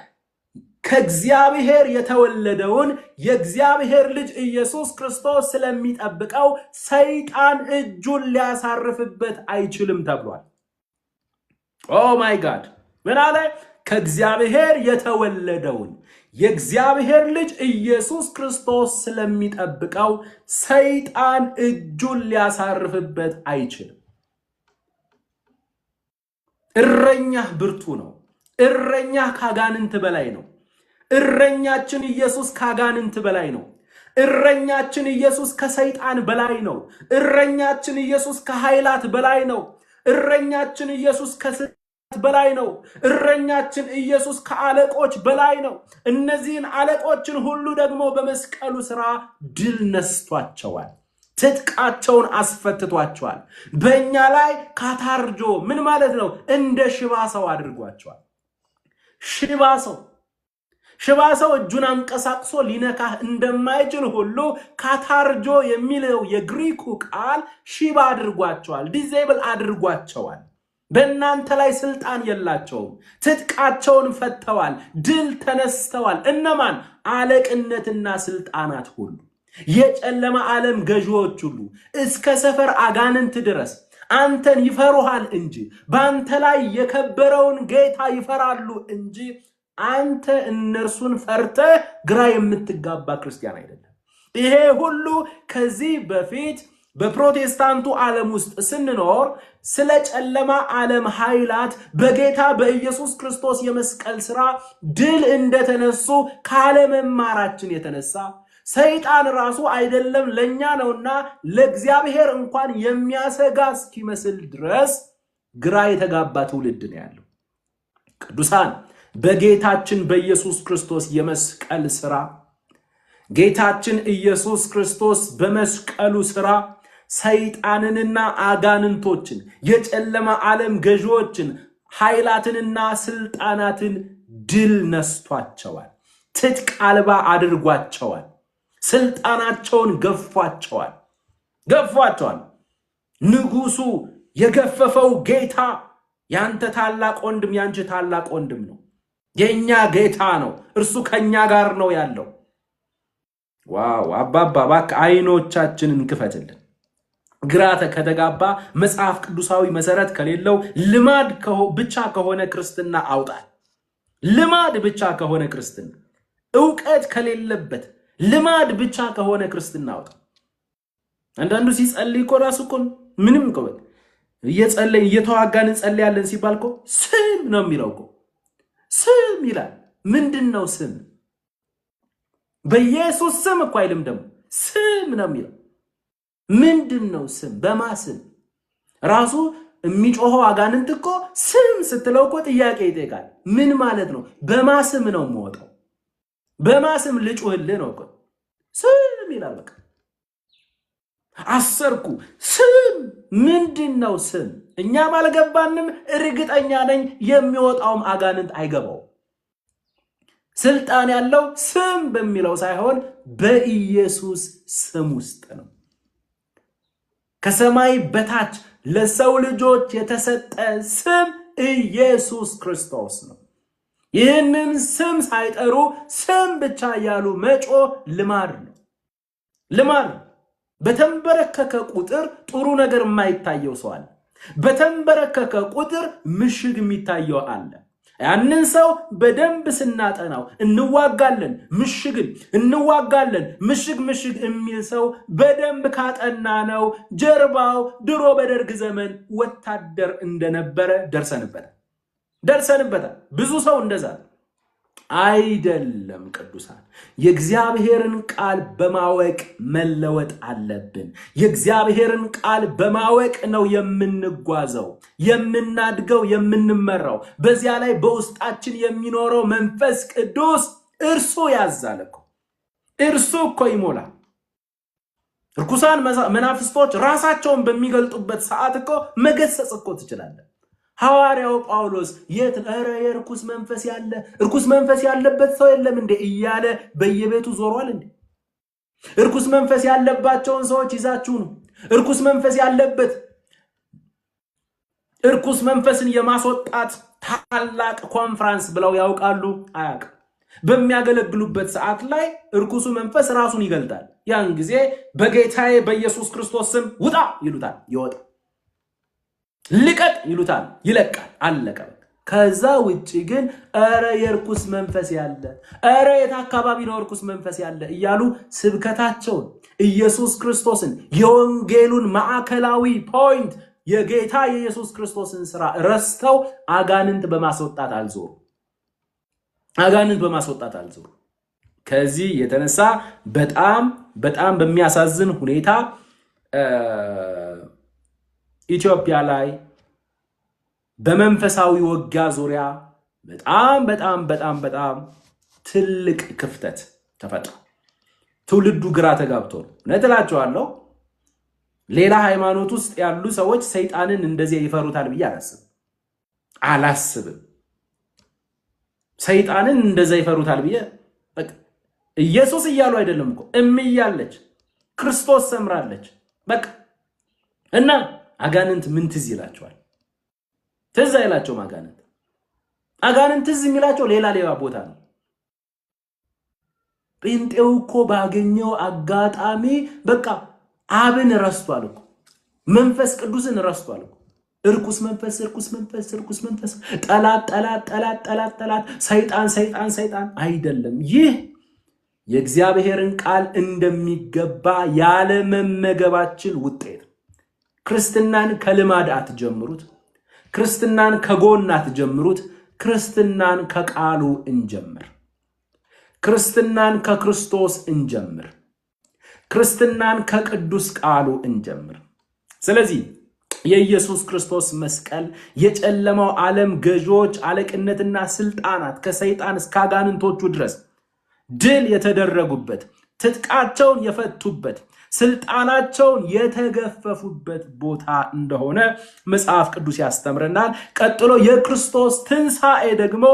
ከእግዚአብሔር የተወለደውን የእግዚአብሔር ልጅ ኢየሱስ ክርስቶስ ስለሚጠብቀው ሰይጣን እጁን ሊያሳርፍበት አይችልም ተብሏል። ኦ ማይ ጋድ! ምን አለ? ከእግዚአብሔር የተወለደውን የእግዚአብሔር ልጅ ኢየሱስ ክርስቶስ ስለሚጠብቀው ሰይጣን እጁን ሊያሳርፍበት አይችልም። እረኛህ ብርቱ ነው። እረኛህ ካጋንንት በላይ ነው። እረኛችን ኢየሱስ ካጋንንት በላይ ነው። እረኛችን ኢየሱስ ከሰይጣን በላይ ነው። እረኛችን ኢየሱስ ከኃይላት በላይ ነው። እረኛችን ኢየሱስ ከስልጣናት በላይ ነው። እረኛችን ኢየሱስ ከአለቆች በላይ ነው። እነዚህን አለቆችን ሁሉ ደግሞ በመስቀሉ ሥራ ድል ነስቷቸዋል። ትጥቃቸውን አስፈትቷቸዋል። በእኛ ላይ ካታርጆ ምን ማለት ነው? እንደ ሽባ ሰው አድርጓቸዋል። ሽባ ሰው እጁን አንቀሳቅሶ ሊነካህ እንደማይችል ሁሉ ካታርጆ የሚለው የግሪኩ ቃል ሽባ አድርጓቸዋል፣ ዲዜብል አድርጓቸዋል። በእናንተ ላይ ስልጣን የላቸውም። ትጥቃቸውን ፈተዋል፣ ድል ተነስተዋል። እነማን? አለቅነትና ስልጣናት ሁሉ፣ የጨለማ ዓለም ገዢዎች ሁሉ እስከ ሰፈር አጋንንት ድረስ አንተን ይፈሩሃል እንጂ በአንተ ላይ የከበረውን ጌታ ይፈራሉ እንጂ አንተ እነርሱን ፈርተህ ግራ የምትጋባ ክርስቲያን አይደለም። ይሄ ሁሉ ከዚህ በፊት በፕሮቴስታንቱ ዓለም ውስጥ ስንኖር ስለ ጨለማ ዓለም ኃይላት በጌታ በኢየሱስ ክርስቶስ የመስቀል ሥራ ድል እንደተነሱ ካለመማራችን የተነሳ ሰይጣን ራሱ አይደለም ለኛ ነውና ለእግዚአብሔር እንኳን የሚያሰጋ እስኪመስል ድረስ ግራ የተጋባ ትውልድ ነው ያለው። ቅዱሳን በጌታችን በኢየሱስ ክርስቶስ የመስቀል ሥራ ጌታችን ኢየሱስ ክርስቶስ በመስቀሉ ሥራ ሰይጣንንና አጋንንቶችን የጨለማ ዓለም ገዢዎችን ኃይላትንና ስልጣናትን ድል ነስቷቸዋል። ትጥቅ አልባ አድርጓቸዋል። ስልጣናቸውን ገፏቸዋል። ንጉሱ የገፈፈው ጌታ ያንተ ታላቅ ወንድም ያንቺ ታላቅ ወንድም ነው። የኛ ጌታ ነው። እርሱ ከኛ ጋር ነው ያለው። ዋው! አባባ እባክህ አይኖቻችንን ክፈትልን። ግራ ከተጋባ መጽሐፍ ቅዱሳዊ መሰረት ከሌለው ልማድ ብቻ ከሆነ ክርስትና አውጣል። ልማድ ብቻ ከሆነ ክርስትና፣ ዕውቀት ከሌለበት ልማድ ብቻ ከሆነ ክርስትና አውጣ። አንዳንዱ ሲጸልይ እኮ ራሱ እኮ ምንም እኮ እየጸለይ እየተዋጋን እንጸልያለን ሲባል እኮ ስም ነው የሚለው እኮ ስም ይላል። ምንድነው ስም? በኢየሱስ ስም እኮ አይልም ደግሞ ስም ነው የሚለው። ምንድነው ስም? በማስም ራሱ የሚጮኸው አጋንንት እኮ ስም ስትለው እኮ ጥያቄ ይጠይቃል። ምን ማለት ነው? በማስም ነው የምወጣው፣ በማስም ልጩህልህ ነው እኮ ስም ይላል። በቃ አሰርኩ ስም ምንድነው ስም? እኛም አልገባንም። እርግጠኛ ነኝ የሚወጣውም አጋንንት አይገባው። ስልጣን ያለው ስም በሚለው ሳይሆን በኢየሱስ ስም ውስጥ ነው። ከሰማይ በታች ለሰው ልጆች የተሰጠ ስም ኢየሱስ ክርስቶስ ነው። ይህንን ስም ሳይጠሩ ስም ብቻ ያሉ መጮ ልማድ ነው። ልማድ በተንበረከከ ቁጥር ጥሩ ነገር የማይታየው ሰው አለ። በተንበረከከ ቁጥር ምሽግ የሚታየው አለ። ያንን ሰው በደንብ ስናጠናው እንዋጋለን፣ ምሽግን እንዋጋለን፣ ምሽግ የሚል ሰው በደንብ ካጠና ነው ጀርባው ድሮ በደርግ ዘመን ወታደር እንደነበረ ደርሰንበታል። ብዙ ሰው እንደዛ አይደለም። ቅዱሳን የእግዚአብሔርን ቃል በማወቅ መለወጥ አለብን። የእግዚአብሔርን ቃል በማወቅ ነው የምንጓዘው፣ የምናድገው፣ የምንመራው። በዚያ ላይ በውስጣችን የሚኖረው መንፈስ ቅዱስ እርሱ ያዛል እኮ፣ እርሱ እኮ ይሞላል። ርኩሳን መናፍስቶች ራሳቸውን በሚገልጡበት ሰዓት እኮ መገሰጽ እኮ ትችላለህ። ሐዋርያው ጳውሎስ የርኩስ መንፈስ ያለ ርኩስ መንፈስ ያለበት ሰው የለም እንዴ እያለ በየቤቱ ዞሯል እንዴ? ርኩስ መንፈስ ያለባቸውን ሰዎች ይዛችሁ ነው። ርኩስ መንፈስ ያለበት ርኩስ መንፈስን የማስወጣት ታላቅ ኮንፈረንስ ብለው ያውቃሉ? አያውቅም። በሚያገለግሉበት ሰዓት ላይ ርኩሱ መንፈስ ራሱን ይገልጣል። ያን ጊዜ በጌታዬ በኢየሱስ ክርስቶስ ስም ውጣ ይሉታል፣ ይወጣል። ልቀቅ ይሉታል፣ ይለቃል። አለቀ። ከዛ ውጪ ግን የርኩስ መንፈስ ያለ የት አካባቢ ነው ርኩስ መንፈስ ያለ እያሉ ስብከታቸውን ኢየሱስ ክርስቶስን የወንጌሉን ማዕከላዊ ፖይንት የጌታ የኢየሱስ ክርስቶስን ስራ ረስተው አጋንንት በማስወጣት አልዞሩ። ከዚህ የተነሳ በጣም በሚያሳዝን ሁኔታ ኢትዮጵያ ላይ በመንፈሳዊ ውጊያ ዙሪያ በጣም ትልቅ ክፍተት ተፈጥሮ ትውልዱ ግራ ተጋብቶ ነው። እነግራችኋለሁ፣ ሌላ ሃይማኖት ውስጥ ያሉ ሰዎች ሰይጣንን እንደዚህ ይፈሩታል ብዬ አላስብም። ሰይጣንን እንደዛ ይፈሩታል ብዬ ኢየሱስ እያሉ አይደለም እኮ እምያለች ክርስቶስ ሰምራለች። በቃ እና አጋንንት ምን ትዝ ይላቸዋል? ትዝ አይላቸውም። አጋንንት ትዝ የሚላቸው ሌላ ቦታ ነው። ጴንጤው እኮ ባገኘው አጋጣሚ በቃ አብን ረስቷል እኮ፣ መንፈስ ቅዱስን ረስቷል እኮ። ርኩስ መንፈስ፣ ጠላት፣ ሰይጣን አይደለም። ይህ የእግዚአብሔርን ቃል እንደሚገባ ያለ መመገባችን ውጤት። ክርስትናን ከልማድ አትጀምሩት። ክርስትናን ከጎን አትጀምሩት። ክርስትናን ከቃሉ እንጀምር። ክርስትናን ከክርስቶስ እንጀምር። ክርስትናን ከቅዱስ ቃሉ እንጀምር። ስለዚህ የኢየሱስ ክርስቶስ መስቀል የጨለማው ዓለም ገዢዎች አለቅነትና ስልጣናት ከሰይጣን እስከ አጋንንቶቹ ድረስ ድል የተደረጉበት፣ ትጥቃቸውን የፈቱበት፣ ስልጣናቸውን የተገፈፉበት ቦታ እንደሆነ መጽሐፍ ቅዱስ ያስተምረናል። ቀጥሎ የክርስቶስ ትንሣኤ ደግሞ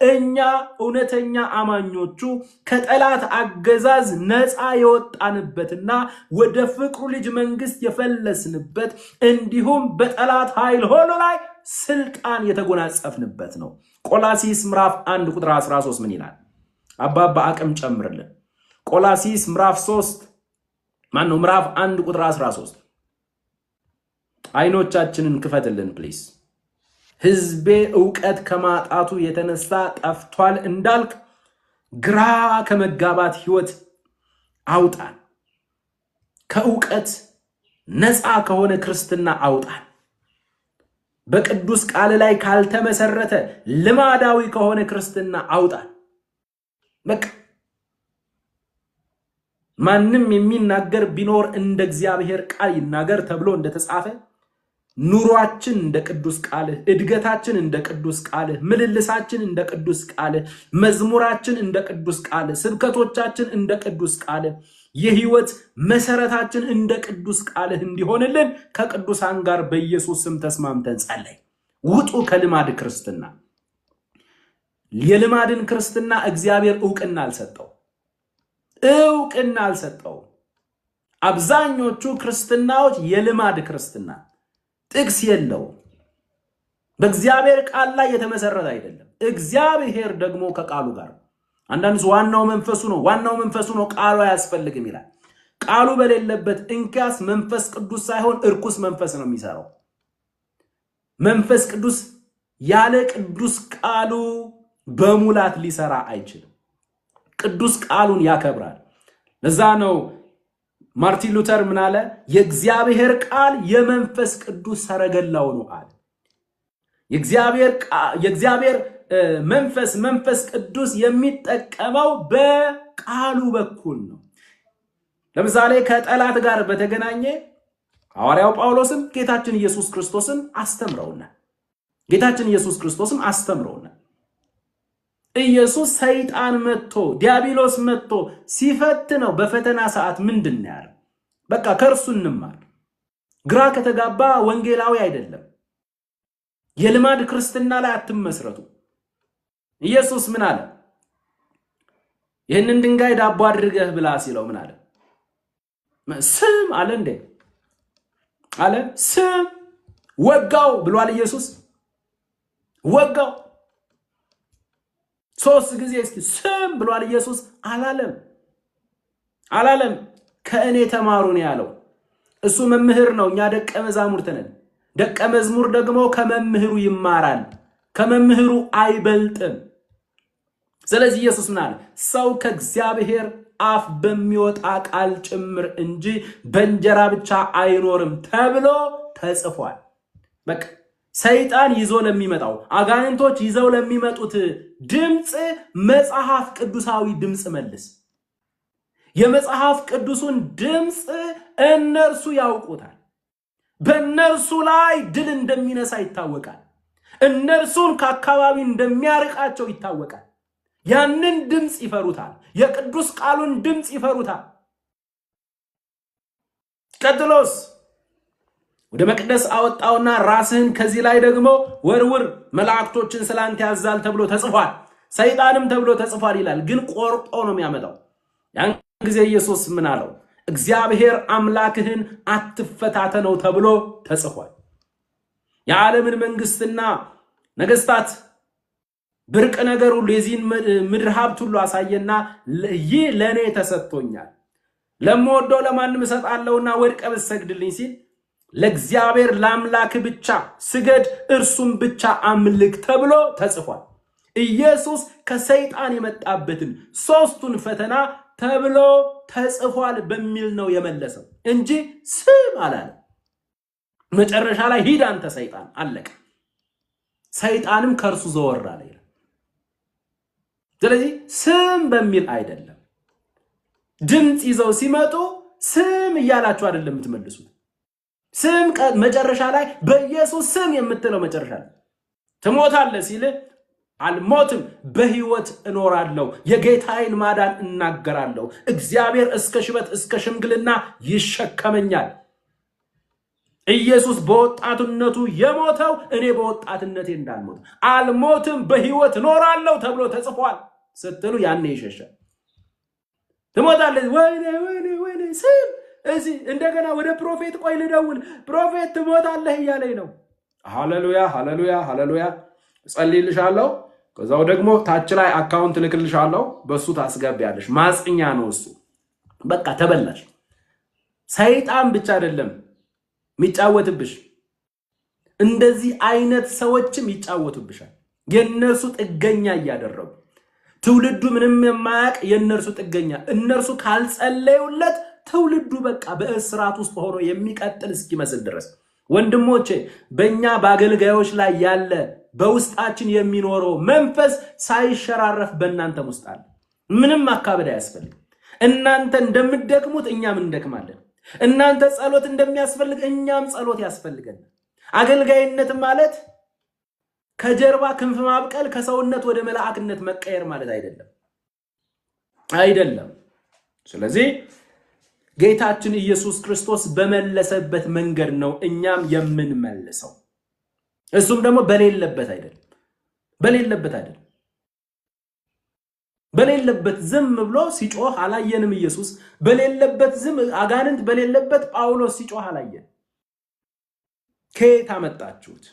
እኛ እውነተኛ አማኞቹ ከጠላት አገዛዝ ነፃ የወጣንበትና ወደ ፍቅሩ ልጅ መንግስት የፈለስንበት እንዲሁም በጠላት ኃይል ሁሉ ላይ ስልጣን የተጎናጸፍንበት ነው። ቆላሲስ ምዕራፍ 1 ቁጥር 13 ምን ይላል? አባባ አቅም ጨምርልን። ቆላሲስ ምዕራፍ 1 ቁጥር 13 አይኖቻችንን ክፈትልን ፕሊዝ። ህዝቤ ዕውቀት ከማጣቱ የተነሳ ጠፍቷል እንዳልክ ግራ ከመጋባት ህይወት አውጣን። ከዕውቀት ነፃ ከሆነ ክርስትና አውጣን። በቅዱስ ቃል ላይ ካልተመሰረተ ልማዳዊ ከሆነ ክርስትና አውጣን። በቃ ማንም የሚናገር ቢኖር እንደ እግዚአብሔር ቃል ይናገር ተብሎ እንደተጻፈ ኑሯችን እንደ ቅዱስ ቃልህ፣ እድገታችን እንደ ቅዱስ ቃልህ፣ ምልልሳችን እንደ ቅዱስ ቃልህ፣ መዝሙራችን እንደ ቅዱስ ቃልህ፣ ስብከቶቻችን እንደ ቅዱስ ቃልህ፣ የህይወት መሰረታችን እንደ ቅዱስ ቃልህ እንዲሆንልን ከቅዱሳን ጋር በኢየሱስ ስም ተስማምተን ጸለይ። ውጡ ከልማድ ክርስትና። የልማድን ክርስትና እግዚአብሔር ዕውቅና አልሰጠው። አብዛኞቹ ክርስትናዎች የልማድ ክርስትና ጥቅስ የለው፣ በእግዚአብሔር ቃል ላይ የተመሰረተ አይደለም። እግዚአብሔር ደግሞ ከቃሉ ጋር አንዳንድ ዋናው መንፈሱ ነው ቃሉ አያስፈልግም ይላል። ቃሉ በሌለበት እንኪያስ መንፈስ ቅዱስ ሳይሆን እርኩስ መንፈስ ነው የሚሰራው። መንፈስ ቅዱስ ያለ ቅዱስ ቃሉ በሙላት ሊሰራ አይችልም። ቅዱስ ቃሉን ያከብራል። ለዛ ነው ማርቲን ሉተር ምን አለ? የእግዚአብሔር ቃል የመንፈስ ቅዱስ ሰረገላው ነው አለ። የእግዚአብሔር መንፈስ ቅዱስ የሚጠቀመው በቃሉ በኩል ነው። ለምሳሌ ከጠላት ጋር በተገናኘ ሐዋርያው ጳውሎስም ጌታችን ኢየሱስ ክርስቶስም አስተምረውናል። ኢየሱስ ሰይጣን ዲያብሎስ መጥቶ ሲፈትነው በፈተና ሰዓት ምንድን ነው ያለው? በቃ ከእርሱ እንማር። ግራ ከተጋባ ወንጌላዊ አይደለም። የልማድ ክርስትና ላይ አትመስረቱ። ኢየሱስ ምን አለ? ይህንን ድንጋይ ዳቦ አድርገህ ብላ ሲለው ምን አለ? ስም አለ እንዴ? አለ ስም ወጋው ብሏል ኢየሱስ። ወጋው 3 ጊዜ እስኪ ስም ብሏል ኢየሱስ። አላለም። ከእኔ ተማሩ ነው ያለው። እሱ መምህር ነው፣ እኛ ደቀ መዛሙርት ነን። ደቀ መዝሙር ደግሞ ከመምህሩ ይማራል፣ ከመምህሩ አይበልጥም። ስለዚህ ኢየሱስ ምን አለ? ሰው ከእግዚአብሔር አፍ በሚወጣ ቃል ጭምር እንጂ በእንጀራ ብቻ አይኖርም ተብሎ ተጽፏል። በቃ ሰይጣን ይዞ ለሚመጣው፣ አጋንንቶች ይዘው ለሚመጡት ድምጽ መጽሐፍ ቅዱሳዊ ድምጽ መልስ። የመጽሐፍ ቅዱሱን ድምጽ እነርሱ ያውቁታል። በእነርሱ ላይ ድል እንደሚነሳ ይታወቃል። እነርሱን ከአካባቢ እንደሚያርቃቸው ይታወቃል። ያንን ድምጽ ይፈሩታል። የቅዱስ ቃሉን ድምጽ ይፈሩታል። ቀጥሎስ ወደ መቅደስ አወጣውና ራስህን ከዚህ ላይ ደግሞ ወርውር፣ መላእክቶችን ስላንተ ያዛል ተብሎ ተጽፏል፣ ሰይጣንም ተብሎ ተጽፏል ይላል። ግን ቆርጦ ነው የሚያመጣው። ያን ጊዜ ኢየሱስ ምን አለው? እግዚአብሔር አምላክህን አትፈታተነው ተብሎ ተጽፏል። የዓለምን መንግስትና ነገስታት ብርቅ ነገር ሁሉ የዚህን ምድር ሀብት ሁሉ አሳየና ይህ ለኔ ተሰጥቶኛል፣ ለምወደው ለማንም እሰጣለሁና ወድቀ ብትሰግድልኝ ሲል ለእግዚአብሔር ለአምላክ ብቻ ስገድ፣ እርሱም ብቻ አምልክ ተብሎ ተጽፏል። ኢየሱስ ከሰይጣን የመጣበትን 3ቱን ፈተና ተብሎ ተጽፏል በሚል ነው የመለሰው እንጂ ስም አላለ። መጨረሻ ላይ ሂድ አንተ ሰይጣን አለቀ። ሰይጣንም ከእርሱ ዘወር አለ። ስለዚህ ስም በሚል አይደለም። ድምጽ ይዘው ሲመጡ ስም እያላችሁ አይደለም የምትመልሱት። ስም መጨረሻ ላይ በኢየሱስ ስም የምትለው መጨረሻ ላይ ትሞታለህ ሲል አልሞትም በህይወት እኖራለሁ፣ የጌታዬን ማዳን እናገራለሁ፣ እግዚአብሔር እስከ ሽበት እስከ ሽምግልና ይሸከመኛል። ኢየሱስ በወጣትነቱ የሞተው እኔ በወጣትነቴ እንዳልሞት አልሞትም በህይወት እኖራለሁ ተብሎ ተጽፏል ስትሉ ያኔ ይሸሻል። ትሞታለህ ወይኔ ስም እዚህ እንደገና ወደ ፕሮፌት ቆይ ልደውል፣ ፕሮፌት ትሞታለህ እያለኝ ነው። ሃሌሉያ ጸልይልሻለሁ። ከዛው ደግሞ ታች ላይ አካውንት ልክልሻለሁ፣ በሱ ታስገቢያለሽ። ማጽኛ ነው እሱ። በቃ ተበላሽ። ሰይጣን ብቻ አይደለም የሚጫወትብሽ፣ እንደዚህ አይነት ሰዎችም ይጫወቱብሻል። የነርሱ ጥገኛ እያደረጉ ትውልዱ ምንም የማያውቅ የነርሱ ጥገኛ። እነርሱ ካልጸለዩለት ትውልዱ በቃ በእስራት ውስጥ ሆኖ የሚቀጥል እስኪመስል ድረስ ወንድሞቼ በእኛ በአገልጋዮች ላይ ያለ በውስጣችን የሚኖረው መንፈስ ሳይሸራረፍ በእናንተም ውስጥ አለ። ምንም ማካበድ አያስፈልግም። እናንተ እንደምትደክሙት እኛም እንደክማለን። እናንተ ጸሎት እንደሚያስፈልግ እኛም ጸሎት ያስፈልገናል። አገልጋይነት ማለት ከጀርባ ክንፍ ማብቀል ከሰውነት ወደ መላእክነት መቀየር ማለት አይደለም። ስለዚህ ጌታችን ኢየሱስ ክርስቶስ በመለሰበት መንገድ ነው እኛም የምንመልሰው። እሱም ደግሞ በሌለበት አይደለም። በሌለበት ዝም ብሎ ሲጮህ አላየንም። ኢየሱስ በሌለበት ዝም አጋንንት በሌለበት ጳውሎስ ሲጮህ አላየን። ከየት አመጣችሁት?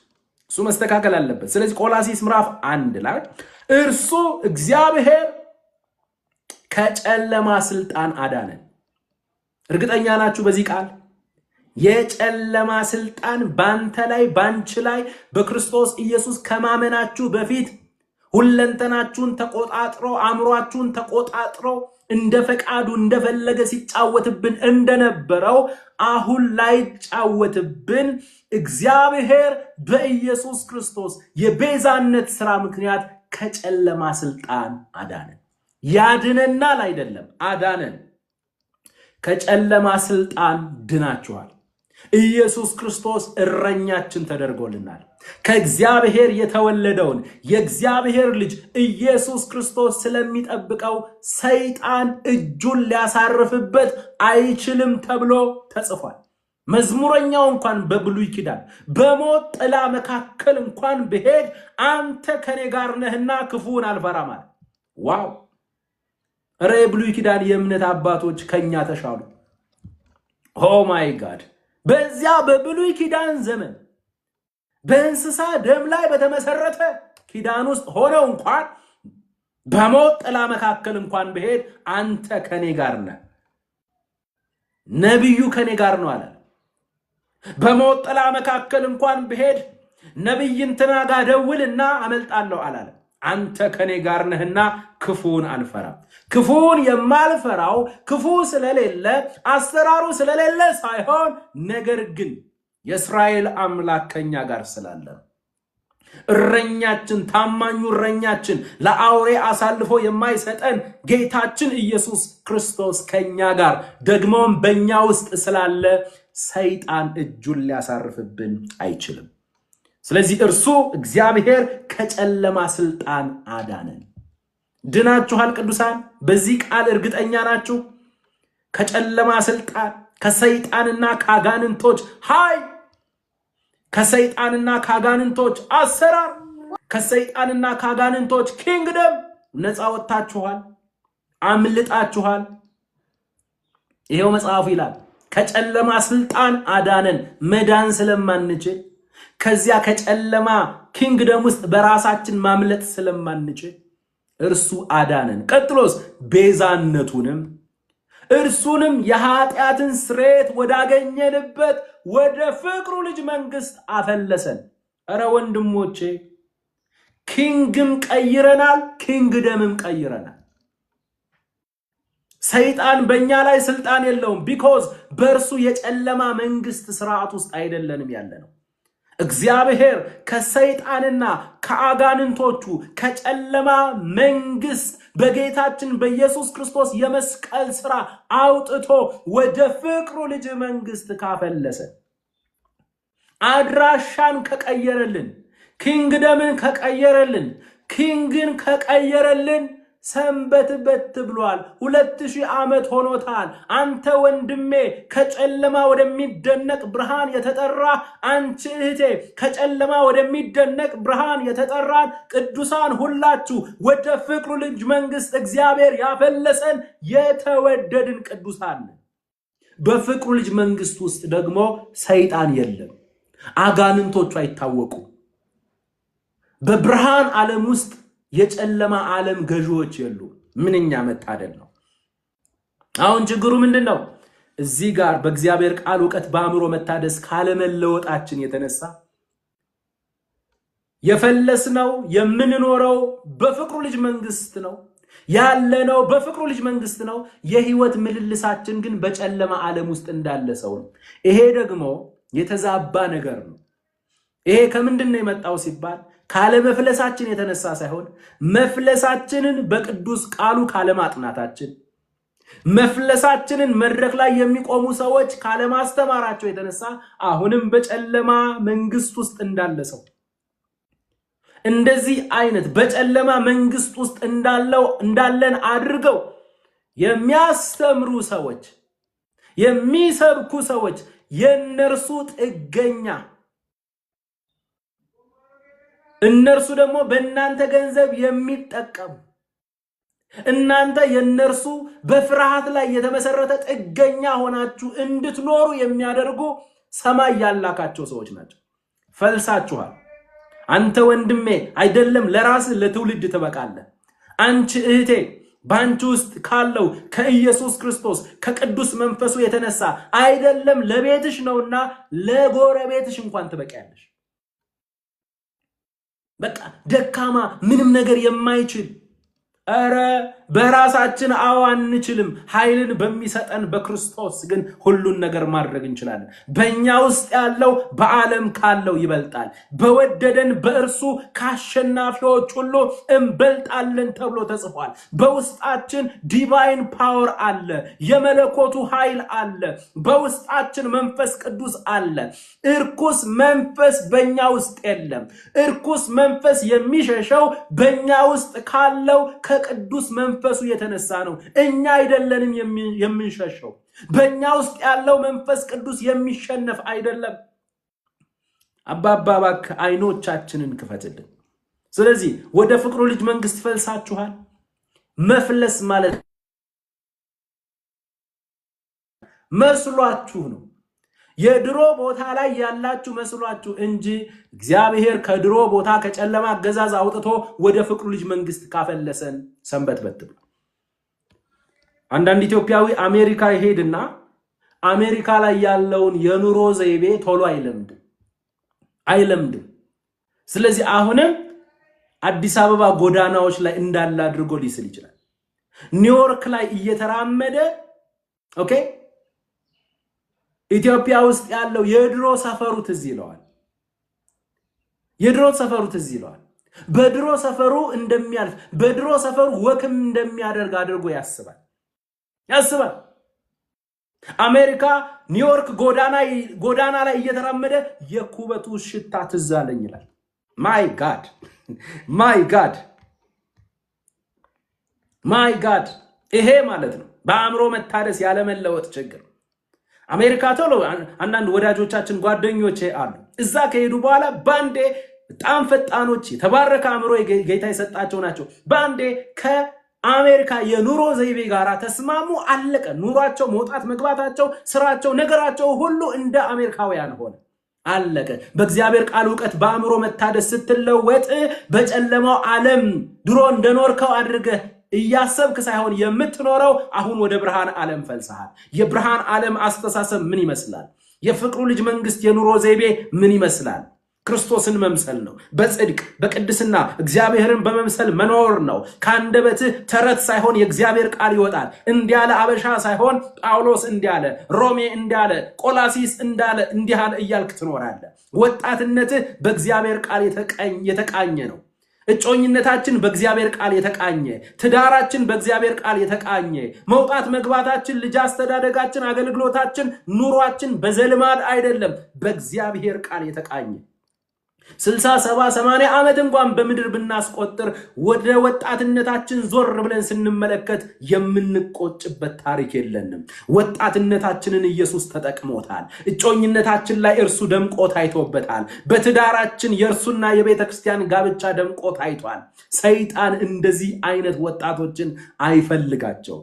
እሱ መስተካከል አለበት። ስለዚህ ቆላስይስ ምዕራፍ 1 ላይ እርሱ እግዚአብሔር ከጨለማ ስልጣን አዳነን። እርግጠኛ ናችሁ በዚህ ቃል? የጨለማ ስልጣን ባንተ ላይ ባንቺ ላይ በክርስቶስ ኢየሱስ ከማመናችሁ በፊት ሁለንተናችሁን ተቆጣጥሮ አእምሯችሁን ተቆጣጥሮ እንደ ፈቃዱ እንደፈለገ ሲጫወትብን እንደነበረው አሁን ላይ ጫወትብን እግዚአብሔር በኢየሱስ ክርስቶስ የቤዛነት ሥራ ምክንያት ከጨለማ ስልጣን አዳነን። ያድነናል አይደለም፣ አዳነን። ከጨለማ ስልጣን ድናችኋል። ኢየሱስ ክርስቶስ እረኛችን ተደርጎልናል። ከእግዚአብሔር የተወለደውን የእግዚአብሔር ልጅ ኢየሱስ ክርስቶስ ስለሚጠብቀው ሰይጣን እጁን ሊያሳርፍበት አይችልም ተብሎ ተጽፏል። መዝሙረኛው እንኳን በብሉይ ኪዳን በሞት ጥላ መካከል እንኳን ብሄድ አንተ ከኔ ጋር ነህና ክፉን አልፈራም አለ። ዋው! ኧረ የብሉይ ኪዳን የእምነት አባቶች ከኛ ተሻሉ። ኦ ማይ ጋድ! በዚያ በብሉይ ኪዳን ዘመን በእንስሳ ደም ላይ በተመሰረተ ኪዳን ውስጥ ሆነው እንኳን በሞት ጥላ መካከል እንኳን ብሄድ አንተ ከኔ ጋር ነህ፣ ነብዩ ከኔ ጋር ነው አለ። በሞት ጥላ መካከል እንኳን ብሄድ ነብይ እንትና ጋር ደውልና አመልጣለሁ አላለ። አንተ ከኔ ጋር ነህና ክፉን አልፈራም። ክፉን የማልፈራው ክፉ ስለሌለ አሰራሩ ስለሌለ ሳይሆን ነገር ግን የእስራኤል አምላክ ከኛ ጋር ስላለ እረኛችን፣ ታማኙ እረኛችን፣ ለአውሬ አሳልፎ የማይሰጠን ጌታችን ኢየሱስ ክርስቶስ ከኛ ጋር ደግሞም በእኛ ውስጥ ስላለ ሰይጣን እጁን ሊያሳርፍብን አይችልም። ስለዚህ እርሱ እግዚአብሔር ከጨለማ ስልጣን አዳነን። ድናችኋል ቅዱሳን? በዚህ ቃል እርግጠኛ ናችሁ? ከጨለማ ስልጣን ከሰይጣንና ከአጋንንቶች ኃይል፣ ከሰይጣንና ከአጋንንቶች አሰራር፣ ከሰይጣንና ከአጋንንቶች ኪንግደም ነፃ ወጥታችኋል፣ አምልጣችኋል። ይሄው መጽሐፉ ይላል ከጨለማ ስልጣን አዳነን። መዳን ስለማንችል ከዚያ ከጨለማ ኪንግደም ውስጥ በራሳችን ማምለጥ ስለማንችል እርሱ አዳነን። ቀጥሎስ ቤዛነቱንም እርሱንም የኃጢአትን ስርየት ወዳገኘንበት ወደ ፍቅሩ ልጅ መንግስት አፈለሰን። እረ ወንድሞቼ ኪንግም ቀይረናል፣ ኪንግደምም ቀይረናል። ሰይጣን በእኛ ላይ ስልጣን የለውም። ቢኮዝ በእርሱ የጨለማ መንግስት ስርዓት ውስጥ አይደለንም ያለነው። እግዚአብሔር ከሰይጣንና ከአጋንንቶቹ ከጨለማ መንግስት በጌታችን በኢየሱስ ክርስቶስ የመስቀል ሥራ አውጥቶ ወደ ፍቅሩ ልጅ መንግስት ካፈለሰ፣ አድራሻን ከቀየረልን፣ ኪንግደምን ከቀየረልን፣ ኪንግን ከቀየረልን ሰንበትበት ብሏል። 2000 ዓመት ሆኖታል። አንተ ወንድሜ ከጨለማ ወደሚደነቅ ብርሃን የተጠራ፣ አንቺ እህቴ ከጨለማ ወደሚደነቅ ብርሃን የተጠራን ቅዱሳን ሁላችሁ ወደ ፍቅሩ ልጅ መንግስት እግዚአብሔር ያፈለሰን የተወደድን ቅዱሳን። በፍቅሩ ልጅ መንግስት ውስጥ ደግሞ ሰይጣን የለም፣ አጋንንቶቹ አይታወቁም። በብርሃን ዓለም ውስጥ የጨለማ ዓለም ገዢዎች የሉ። ምንኛ መታደል ነው። አሁን ችግሩ ምንድነው? እዚህ ጋር በእግዚአብሔር ቃል ዕውቀት በአእምሮ መታደስ ካለመለወጣችን የተነሳ የፈለስነው የምንኖረው በፍቅሩ ልጅ መንግስት ነው። ያለነው በፍቅሩ ልጅ መንግስት ነው። የህይወት ምልልሳችን ግን በጨለማ ዓለም ውስጥ እንዳለ ሰው ነው። ይሄ ደግሞ የተዛባ ነገር ነው። ይሄ ከምንድነው የመጣው ሲባል ካለ መፍለሳችን የተነሳ ሳይሆን መፍለሳችንን በቅዱስ ቃሉ ካለ ማጥናታችን፣ መፍለሳችንን መድረክ ላይ የሚቆሙ ሰዎች ካለ ማስተማራቸው የተነሳ አሁንም በጨለማ መንግስት ውስጥ እንዳለ ሰው እንደዚህ አይነት በጨለማ መንግስት ውስጥ እንዳለን አድርገው የሚያስተምሩ ሰዎች የሚሰብኩ ሰዎች የነርሱ ጥገኛ እነርሱ ደግሞ በእናንተ ገንዘብ የሚጠቀሙ እናንተ የነርሱ በፍርሃት ላይ የተመሰረተ ጥገኛ ሆናችሁ እንድትኖሩ የሚያደርጉ ሰማይ ያላካቸው ሰዎች ናቸው። ፈልሳችኋል። አንተ ወንድሜ አይደለም ለራስ ለትውልድ ተበቃለህ። አንቺ እህቴ ባንቺ ውስጥ ካለው ከኢየሱስ ክርስቶስ ከቅዱስ መንፈሱ የተነሳ አይደለም ለቤትሽ ነውና ለጎረቤትሽ እንኳን ትበቂያለሽ። በቃ ደካማ ምንም ነገር የማይችል አረ በራሳችን አንችልም። ኃይልን በሚሰጠን በክርስቶስ ግን ሁሉን ነገር ማድረግ እንችላለን። በእኛ ውስጥ ያለው በዓለም ካለው ይበልጣል። በወደደን በእርሱ ከአሸናፊዎች ሁሉ እንበልጣለን ተብሎ ተጽፏል። በውስጣችን ዲቫይን ፓወር አለ። የመለኮቱ ኃይል አለ። በውስጣችን መንፈስ ቅዱስ አለ። እርኩስ መንፈስ በእኛ ውስጥ የለም። እርኩስ መንፈስ የሚሸሸው በእኛ ውስጥ ካለው ከቅዱስ መንፈሱ የተነሳ ነው። እኛ አይደለንም የምንሸሸው። በእኛ ውስጥ ያለው መንፈስ ቅዱስ የሚሸነፍ አይደለም። አባባክ አይኖቻችንን ክፈትልን። ስለዚህ ወደ ፍቅሩ ልጅ መንግስት ፈልሳችኋል። መፍለስ ማለት መስሏችሁ ነው። የድሮ ቦታ ላይ ያላችሁ መስሏችሁ እንጂ እግዚአብሔር ከድሮ ቦታ ከጨለማ አገዛዝ አውጥቶ ወደ ፍቅሩ ልጅ መንግስት ካፈለሰን ሰንበት በትብ። አንዳንድ ኢትዮጵያዊ አሜሪካ ይሄድና አሜሪካ ላይ ያለውን የኑሮ ዘይቤ ቶሎ አይለምድም። ስለዚህ አሁንም አዲስ አበባ ጎዳናዎች ላይ እንዳለ አድርጎ ሊስል ይችላል። ኒውዮርክ ላይ እየተራመደ ኦኬ ኢትዮጵያ ውስጥ ያለው የድሮ ሰፈሩ ትዝ ይለዋል። በድሮ ሰፈሩ እንደሚያልፍ በድሮ ሰፈሩ ወክም እንደሚያደርግ አድርጎ ያስባል። አሜሪካ ኒውዮርክ ጎዳና ላይ እየተራመደ የኩበቱ ሽታ ትዝ አለኝ ይላል። ማይ ጋድ ይሄ ማለት ነው በአእምሮ መታደስ ያለመለወጥ ችግር። አሜሪካ ቶሎ አንዳንድ ወዳጆቻችን ጓደኞቼ አሉ እዛ ከሄዱ በኋላ ባንዴ በጣም ፈጣኖች የተባረከ አእምሮ ጌታ የሰጣቸው ናቸው። ባንዴ ከአሜሪካ የኑሮ ዘይቤ ጋር ተስማሙ፣ አለቀ። ኑሯቸው፣ መውጣት መግባታቸው፣ ስራቸው፣ ነገራቸው ሁሉ እንደ አሜሪካውያን ሆነ፣ አለቀ። በእግዚአብሔር ቃል ዕውቀት በአእምሮ መታደስ ስትለወጥ በጨለማው ዓለም ድሮ እንደኖርከው አድርገህ እያሰብክ ሳይሆን የምትኖረው አሁን ወደ ብርሃን ዓለም ፈልሰሃል። የብርሃን ዓለም አስተሳሰብ ምን ይመስላል? የፍቅሩ ልጅ መንግስት የኑሮ ዘይቤ ምን ይመስላል? ክርስቶስን መምሰል ነው። በጽድቅ በቅድስና እግዚአብሔርን በመምሰል መኖር ነው። ከአንደበትህ ተረት ሳይሆን የእግዚአብሔር ቃል ይወጣል። እንዲያለ አበሻ ሳይሆን ጳውሎስ እንዲያለ፣ ሮሜ እንዲያለ፣ ቆላሲስ እንዳለ እንዲያለ እያልክ ትኖራለህ። ወጣትነትህ በእግዚአብሔር ቃል የተቃኘ ነው። እጮኝነታችን በእግዚአብሔር ቃል የተቃኘ፣ ትዳራችን በእግዚአብሔር ቃል የተቃኘ፣ መውጣት መግባታችን፣ ልጅ አስተዳደጋችን፣ አገልግሎታችን፣ ኑሯችን በዘልማድ አይደለም፣ በእግዚአብሔር ቃል የተቃኘ 60 70 80 ዓመት እንኳን በምድር ብናስቆጥር ወደ ወጣትነታችን ዞር ብለን ስንመለከት የምንቆጭበት ታሪክ የለንም። ወጣትነታችንን ኢየሱስ ተጠቅሞታል። እጮኝነታችን ላይ እርሱ ደምቆ ታይቶበታል። በትዳራችን የእርሱና የቤተ ክርስቲያን ጋብቻ ደምቆ ታይቷል። ሰይጣን እንደዚህ አይነት ወጣቶችን አይፈልጋቸው።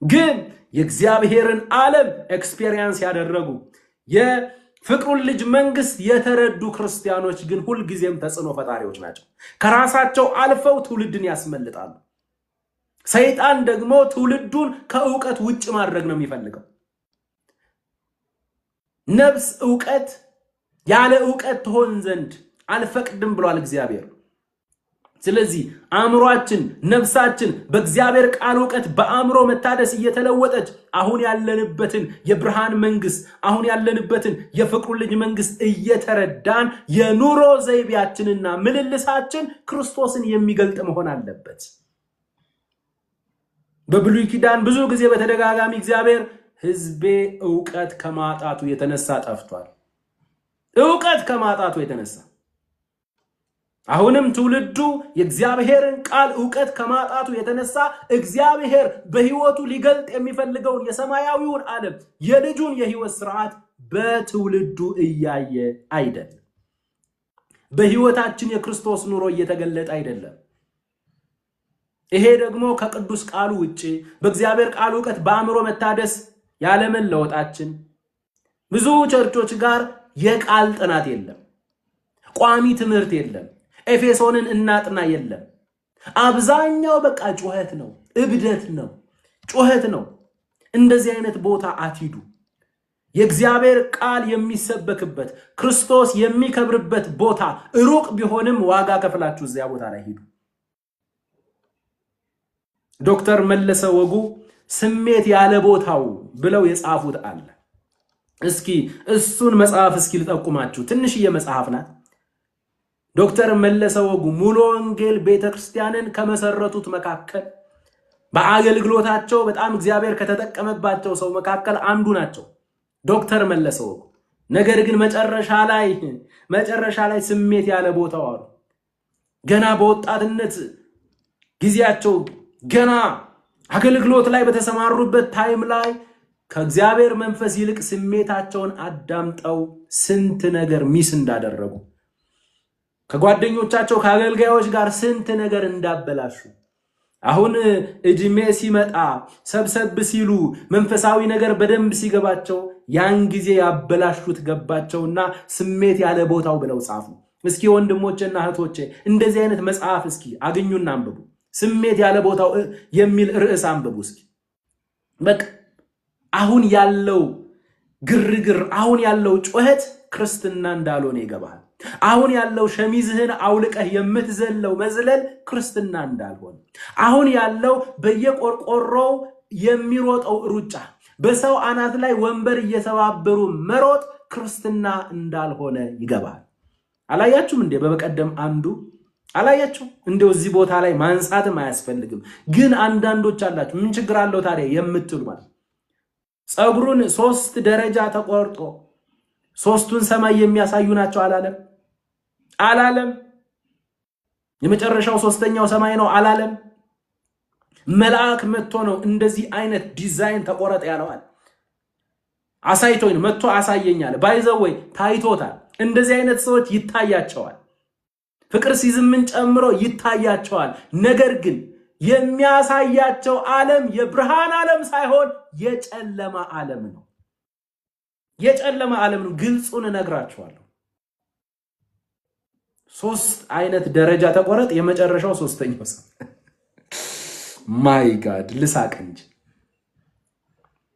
ግን የእግዚአብሔርን ዓለም ኤክስፔሪየንስ ያደረጉ ፍቅሩን ልጅ መንግስት የተረዱ ክርስቲያኖች ግን ሁልጊዜም ተጽዕኖ ፈጣሪዎች ናቸው። ከራሳቸው አልፈው ትውልድን ያስመልጣሉ። ሰይጣን ደግሞ ትውልዱን ከዕውቀት ውጭ ማድረግ ነው የሚፈልገው። ነፍስ ዕውቀት ያለ ዕውቀት ትሆን ዘንድ አልፈቅድም ብሏል እግዚአብሔር። ስለዚህ አእምሮአችን ነፍሳችን በእግዚአብሔር ቃል ዕውቀት በአእምሮ መታደስ እየተለወጠች አሁን ያለንበትን የብርሃን መንግስት አሁን ያለንበትን የፍቅሩ ልጅ መንግስት እየተረዳን የኑሮ ዘይቤያችንና ምልልሳችን ክርስቶስን የሚገልጥ መሆን አለበት። በብሉይ ኪዳን ብዙ ጊዜ በተደጋጋሚ እግዚአብሔር ሕዝቤ ዕውቀት ከማጣቱ የተነሳ ጠፍቷል። ዕውቀት ከማጣቱ የተነሳ አሁንም ትውልዱ የእግዚአብሔርን ቃል ዕውቀት ከማጣቱ የተነሳ እግዚአብሔር በሕይወቱ ሊገልጥ የሚፈልገውን የሰማያዊውን ዓለም የልጁን የሕይወት ስርዓት በትውልዱ እያየ አይደለም። በሕይወታችን የክርስቶስ ኑሮ እየተገለጠ አይደለም። ይሄ ደግሞ ከቅዱስ ቃሉ ውጪ በእግዚአብሔር ቃል ዕውቀት በአእምሮ መታደስ ያለመለወጣችን ብዙ ቸርቾች ጋር የቃል ጥናት የለም፣ ቋሚ ትምህርት የለም፣ ኤፌሶንን እናጥና የለም። አብዛኛው በቃ ጩኸት ነው፣ እብደት ነው፣ ጩኸት ነው። እንደዚህ አይነት ቦታ አትሂዱ። የእግዚአብሔር ቃል የሚሰበክበት ክርስቶስ የሚከብርበት ቦታ ሩቅ ቢሆንም ዋጋ ከፍላችሁ እዚያ ቦታ ላይ ሂዱ። ዶክተር መለሰ ወጉ ስሜት ያለ ቦታው ብለው የጻፉት አለ። እስኪ እሱን መጽሐፍ እስኪ ልጠቁማችሁ። ትንሽዬ መጽሐፍ ናት። ዶክተር መለሰ ወጉ ሙሉ ወንጌል ቤተክርስቲያንን ከመሰረቱት መካከል በአገልግሎታቸው በጣም እግዚአብሔር ከተጠቀመባቸው ሰው መካከል አንዱ ናቸው ዶክተር መለሰ ወጉ። ነገር ግን መጨረሻ ላይ ስሜት ያለ ቦታው አሉ። ገና በወጣትነት ጊዜያቸው ገና አገልግሎት ላይ በተሰማሩበት ታይም ላይ ከእግዚአብሔር መንፈስ ይልቅ ስሜታቸውን አዳምጠው ስንት ነገር ሚስ እንዳደረጉ ከጓደኞቻቸው ከአገልጋዮች ጋር ስንት ነገር እንዳበላሹ አሁን እድሜ ሲመጣ ሰብሰብ ሲሉ መንፈሳዊ ነገር በደንብ ሲገባቸው ያን ጊዜ ያበላሹት ገባቸውና ስሜት ያለ ቦታው ብለው ጻፉ። እስኪ ወንድሞቼና እህቶቼ እንደዚህ አይነት መጽሐፍ እስኪ አግኙና አንብቡ። ስሜት ያለ ቦታው የሚል ርዕስ አንብቡ እስኪ። በቃ አሁን ያለው ግርግር አሁን ያለው ጩኸት ክርስትና እንዳልሆነ ይገባል። አሁን ያለው ሸሚዝህን አውልቀህ የምትዘለው መዝለል ክርስትና እንዳልሆነ፣ አሁን ያለው በየቆርቆሮው የሚሮጠው ሩጫ በሰው አናት ላይ ወንበር እየተባበሩ መሮጥ ክርስትና እንዳልሆነ ይገባል። አላያችሁም እንዴ? በበቀደም አንዱ አላያችሁ እንደው እዚህ ቦታ ላይ ማንሳትም አያስፈልግም፣ ግን አንዳንዶች አላችሁ ምን ችግር አለው ታዲያ የምትሉ ማለት ጸጉሩን 3 ደረጃ ተቆርጦ 3ቱን ሰማይ የሚያሳዩ ናቸው አላለም። የመጨረሻው 3ኛው ሰማይ ነው አላለም። መልአክ መጥቶ ነው እንደዚህ አይነት ዲዛይን ተቆረጠ ያለዋል። አሳይቶኝ መጥቶ አሳየኛል። ባይዘወይ ታይቶታል። እንደዚህ አይነት ሰዎች ይታያቸዋል። ፍቅር ሲዝምን ጨምሮ ይታያቸዋል። ነገር ግን የሚያሳያቸው ዓለም የብርሃን ዓለም ሳይሆን የጨለማ ዓለም ነው። የጨለማ ዓለም ነው። ግልጹን እነግራችኋለሁ። 3 አይነት ደረጃ ተቆረጥ። የመጨረሻው 3ኛው ማይ ጋድ ልሳቅ እንጂ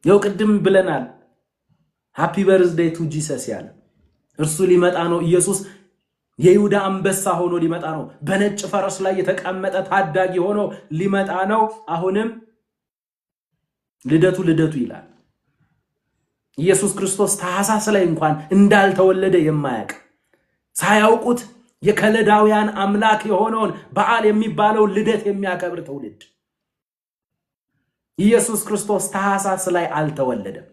ያው ቅድም ብለናል። ሃፒ በርዝዴይ ቱ ጂሰስ ያለ እርሱ ሊመጣ ነው። ኢየሱስ የይሁዳ አንበሳ ሆኖ ሊመጣ ነው። በነጭ ፈረስ ላይ የተቀመጠ ታዳጊ ሆኖ ሊመጣ ነው። አሁንም ልደቱ ይላል። ኢየሱስ ክርስቶስ ታኅሳስ ላይ እንኳን እንዳልተወለደ የማያውቅ ሳያውቁት የከለዳውያን አምላክ የሆነውን በዓል የሚባለው ልደት የሚያከብር ትውልድ ኢየሱስ ክርስቶስ ታኅሳስ ላይ አልተወለደም።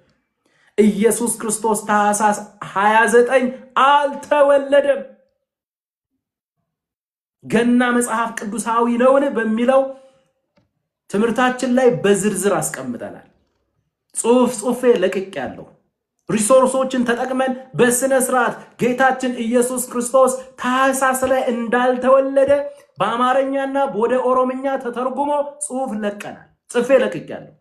ኢየሱስ ክርስቶስ ታኅሳስ 29 አልተወለደም። ገና መጽሐፍ ቅዱሳዊ ነውን በሚለው ትምህርታችን ላይ በዝርዝር አስቀምጠናል። ጽሑፌ ለቅቅ ያለው ሪሶርሶችን ተጠቅመን በስነ ስርዓት ጌታችን ኢየሱስ ክርስቶስ ታኅሳስ ላይ እንዳልተወለደ በአማርኛና ወደ ኦሮምኛ ተተርጉሞ ጽሑፍ ለቀናል። ጽፌ ለቅቅ ያለው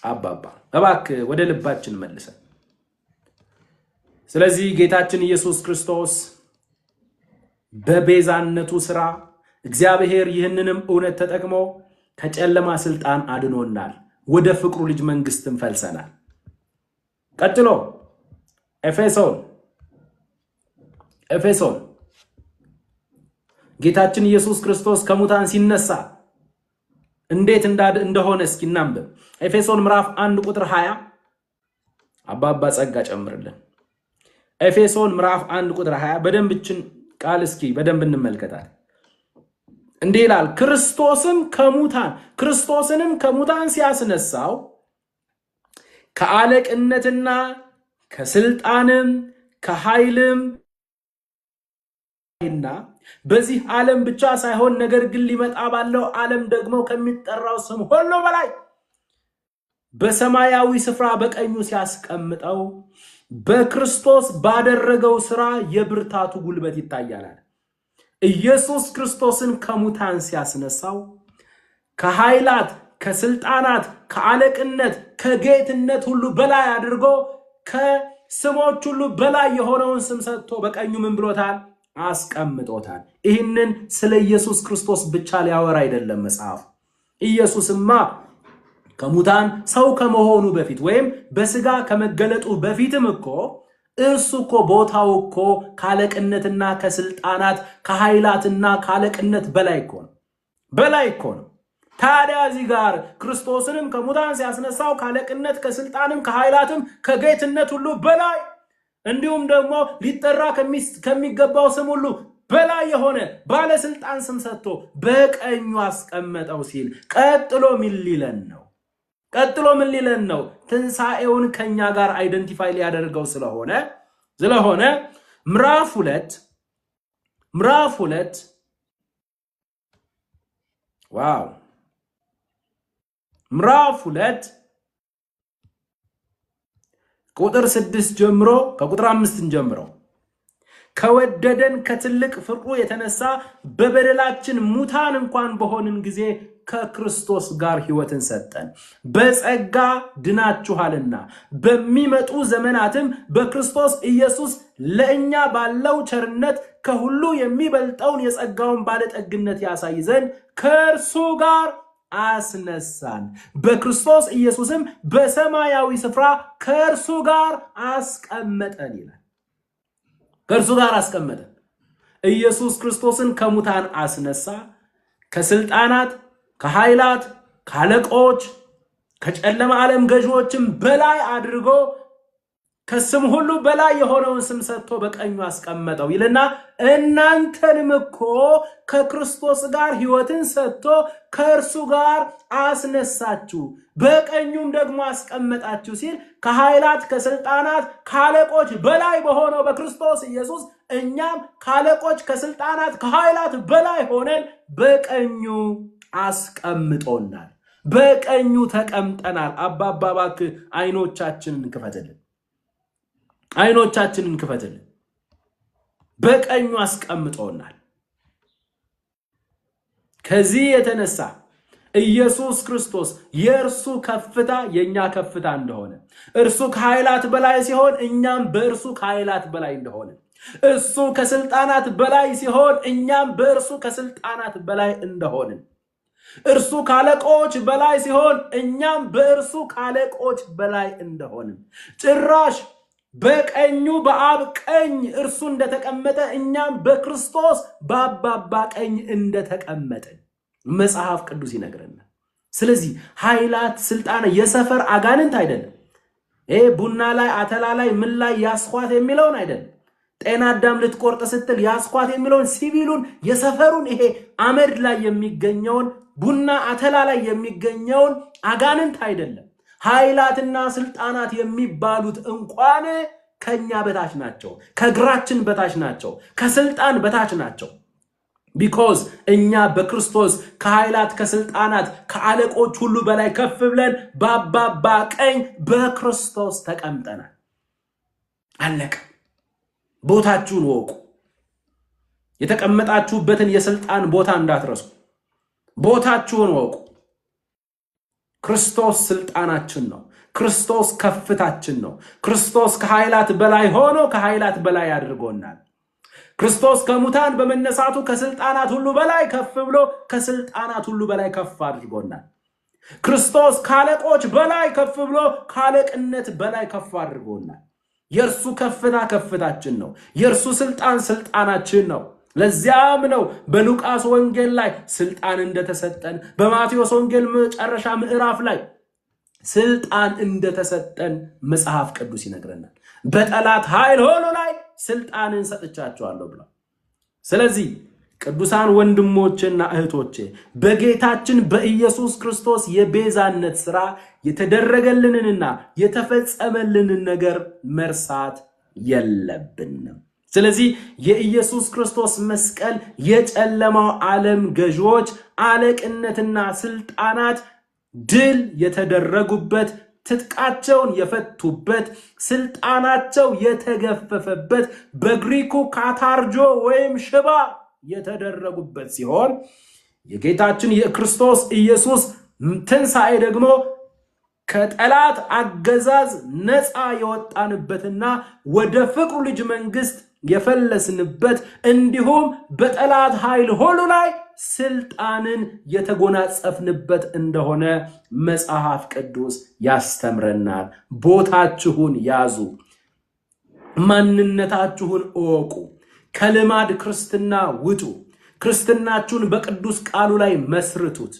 አባባ እባክህ ወደ ልባችን መልሰን። ስለዚህ ጌታችን ኢየሱስ ክርስቶስ በቤዛነቱ ሥራ እግዚአብሔር ይህንንም እውነት ተጠቅሞ ከጨለማ ስልጣን አድኖናል፣ ወደ ፍቅሩ ልጅ መንግስትም ፈልሰናል። ቀጥሎ ኤፌሶን ጌታችን ኢየሱስ ክርስቶስ ከሙታን ሲነሳ እንዴት እንደሆነ እስኪ እናንብብ። ኤፌሶን ምዕራፍ 1 ቁጥር 20 አባባ ጸጋ ጨምርልን። ኤፌሶን ምዕራፍ 1 ቁጥር 20 በደንብችን ቃል እስኪ በደንብ እንመልከታል። እንዲህ ይላል፣ ክርስቶስንም ከሙታን ሲያስነሳው ከአለቅነትና ከስልጣንም ከኃይልም እና በዚህ ዓለም ብቻ ሳይሆን ነገር ግን ሊመጣ ባለው ዓለም ደግሞ ከሚጠራው ስም ሁሉ በላይ በሰማያዊ ስፍራ በቀኙ ሲያስቀምጠው በክርስቶስ ባደረገው ሥራ የብርታቱ ጉልበት ይታያል። ኢየሱስ ክርስቶስን ከሙታን ሲያስነሳው ከኃይላት ከስልጣናት ከአለቅነት ከጌትነት ሁሉ በላይ አድርጎ ከስሞች ሁሉ በላይ የሆነውን ስም ሰጥቶ በቀኙ ምን ብሎታል? አስቀምጦታል። ይህንን ስለ ኢየሱስ ክርስቶስ ብቻ ሊያወራ አይደለም መጽሐፍ። ኢየሱስማ ከሙታን ሰው ከመሆኑ በፊት ወይም በስጋ ከመገለጡ በፊትም እኮ እርሱ እኮ ቦታው እኮ ካለቅነትና ከስልጣናት ከኃይላትና ካለቅነት በላይ እኮ ነው። ታዲያ እዚህ ጋር ክርስቶስንም ከሙታን ሲያስነሳው ካለቅነት ከስልጣንም ከኃይላትም ከጌትነት ሁሉ በላይ እንዲሁም ደግሞ ሊጠራ ከሚገባው ስም ሁሉ በላይ የሆነ ባለስልጣን ስም ሰጥቶ በቀኙ አስቀመጠው ሲል ቀጥሎ ምን ሊለን ነው? ትንሣኤውን ከኛ ጋር አይደንቲፋይ ሊያደርገው ስለሆነ ምዕራፍ 2 ዋው ምዕራፍ 2 ቁጥር 6 ጀምሮ ከቁጥር 5 ጀምሮ ከወደደን ከትልቅ ፍቅሩ የተነሳ በበደላችን ሙታን እንኳን በሆንን ጊዜ ከክርስቶስ ጋር ሕይወትን ሰጠን። በጸጋ ድናችኋልና በሚመጡ ዘመናትም በክርስቶስ ኢየሱስ ለእኛ ባለው ቸርነት ከሁሉ የሚበልጠውን የጸጋውን ባለጠግነት ያሳይ ዘንድ ከእርሱ ጋር አስነሳን። በክርስቶስ ኢየሱስም በሰማያዊ ስፍራ ከእርሱ ጋር አስቀመጠን ይላል። ከእርሱ ጋር አስቀመጠን። ኢየሱስ ክርስቶስን ከሙታን አስነሳ። ከስልጣናት ከኃይላት ካለቆች ከጨለማ ዓለም ገዢዎችም በላይ አድርጎ ከስም ሁሉ በላይ የሆነውን ስም ሰጥቶ በቀኙ አስቀመጠው ይልና እናንተንም እኮ ከክርስቶስ ጋር ሕይወትን ሰጥቶ ከእርሱ ጋር አስነሳችሁ በቀኙም ደግሞ አስቀመጣችሁ ሲል ከኃይላት ከስልጣናት ካለቆች በላይ በሆነው በክርስቶስ ኢየሱስ እኛም ካለቆች ከስልጣናት ከኃይላት በላይ ሆነን በቀኙ አስቀምጦናል። በቀኙ ተቀምጠናል። አባባ እባክህ አይኖቻችንን ክፈትልን። በቀኙ አስቀምጦናል። ከዚህ የተነሳ ኢየሱስ ክርስቶስ የእርሱ ከፍታ የኛ ከፍታ እንደሆነ እርሱ ከኃይላት በላይ ሲሆን እኛም በእርሱ ከኃይላት በላይ እንደሆነ እሱ ከስልጣናት በላይ ሲሆን እኛም በእርሱ ከስልጣናት በላይ እንደሆነ እርሱ ካለቆች በላይ ሲሆን እኛም በእርሱ ካለቆች በላይ እንደሆነ ጭራሽ በቀኙ በአብ ቀኝ እርሱ እንደተቀመጠ እኛም በክርስቶስ በአባባ ቀኝ እንደተቀመጠን መጽሐፍ ቅዱስ ይነግረናል። ስለዚህ ኃይላት ስልጣን የሰፈር አጋንንት አይደለም። ቡና ላይ አተላ ላይ ምን ላይ ያስኳት የሚለውን አይደለም። ጤና አዳም ልትቆርጥ ስትል ያስኳት የሚለውን ሲቪሉን የሰፈሩን ይሄ አመድ ላይ የሚገኘውን ቡና አተላ ላይ የሚገኘውን አጋንንት አይደለም። ኃይላትና ስልጣናት የሚባሉት እንኳን ከኛ በታች ናቸው፣ ከግራችን በታች ናቸው፣ ከስልጣን በታች ናቸው። ቢኮዝ እኛ በክርስቶስ ከኃይላት ከስልጣናት ከአለቆች ሁሉ በላይ ከፍ ብለን በአባባ ቀኝ በክርስቶስ ተቀምጠናል። አለቀ። ቦታችሁን ወቁ። የተቀመጣችሁበትን የስልጣን ቦታ እንዳትረሱ። ቦታችሁን ወቁ። ክርስቶስ ስልጣናችን ነው። ክርስቶስ ከፍታችን ነው። ክርስቶስ ከኃይላት በላይ ሆኖ ከኃይላት በላይ አድርጎናል። ክርስቶስ ከሙታን በመነሳቱ ከስልጣናት ሁሉ በላይ ከፍ ብሎ ከስልጣናት ሁሉ በላይ ከፍ አድርጎናል። ክርስቶስ ካለቆች በላይ ከፍ ብሎ ካለቅነት በላይ ከፍ አድርጎናል። የእርሱ ከፍታ ከፍታችን ነው። የእርሱ ስልጣን ስልጣናችን ነው። ለዚያም ነው በሉቃስ ወንጌል ላይ ስልጣን እንደተሰጠን በማቴዎስ ወንጌል መጨረሻ ምዕራፍ ላይ ስልጣን እንደተሰጠን መጽሐፍ ቅዱስ ይነግረናል። በጠላት ኃይል ሁሉ ላይ ስልጣንን ሰጥቻቸዋለሁ ብሎ ስለዚህ ቅዱሳን ወንድሞቼና እህቶቼ በጌታችን በኢየሱስ ክርስቶስ የቤዛነት ሥራ የተደረገልንንና የተፈጸመልንን ነገር መርሳት የለብንም። ስለዚህ የኢየሱስ ክርስቶስ መስቀል የጨለማው ዓለም ገዢዎች አለቅነትና ስልጣናት ድል የተደረጉበት ትጥቃቸውን የፈቱበት ስልጣናቸው የተገፈፈበት በግሪኩ ካታርጆ ወይም ሽባ የተደረጉበት ሲሆን የጌታችን የክርስቶስ ኢየሱስ ትንሣኤ ደግሞ ከጠላት አገዛዝ ነፃ የወጣንበትና ወደ ፍቅሩ ልጅ መንግስት የፈለስንበት እንዲሁም በጠላት ኃይል ሁሉ ላይ ስልጣንን የተጎናጸፍንበት እንደሆነ መጽሐፍ ቅዱስ ያስተምረናል። ቦታችሁን ያዙ፣ ማንነታችሁን እወቁ፣ ከልማድ ክርስትና ውጡ፣ ክርስትናችሁን በቅዱስ ቃሉ ላይ መስርቱት።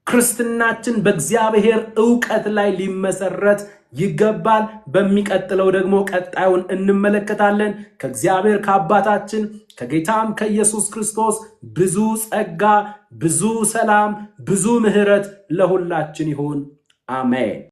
ክርስትናችን በእግዚአብሔር ዕውቀት ላይ ሊመሰረት ይገባል። በሚቀጥለው ደግሞ ቀጣዩን እንመለከታለን። ከእግዚአብሔር ከአባታችን ከጌታም ከኢየሱስ ክርስቶስ ብዙ ጸጋ፣ ብዙ ሰላም፣ ብዙ ምሕረት ለሁላችን ይሁን። አሜን።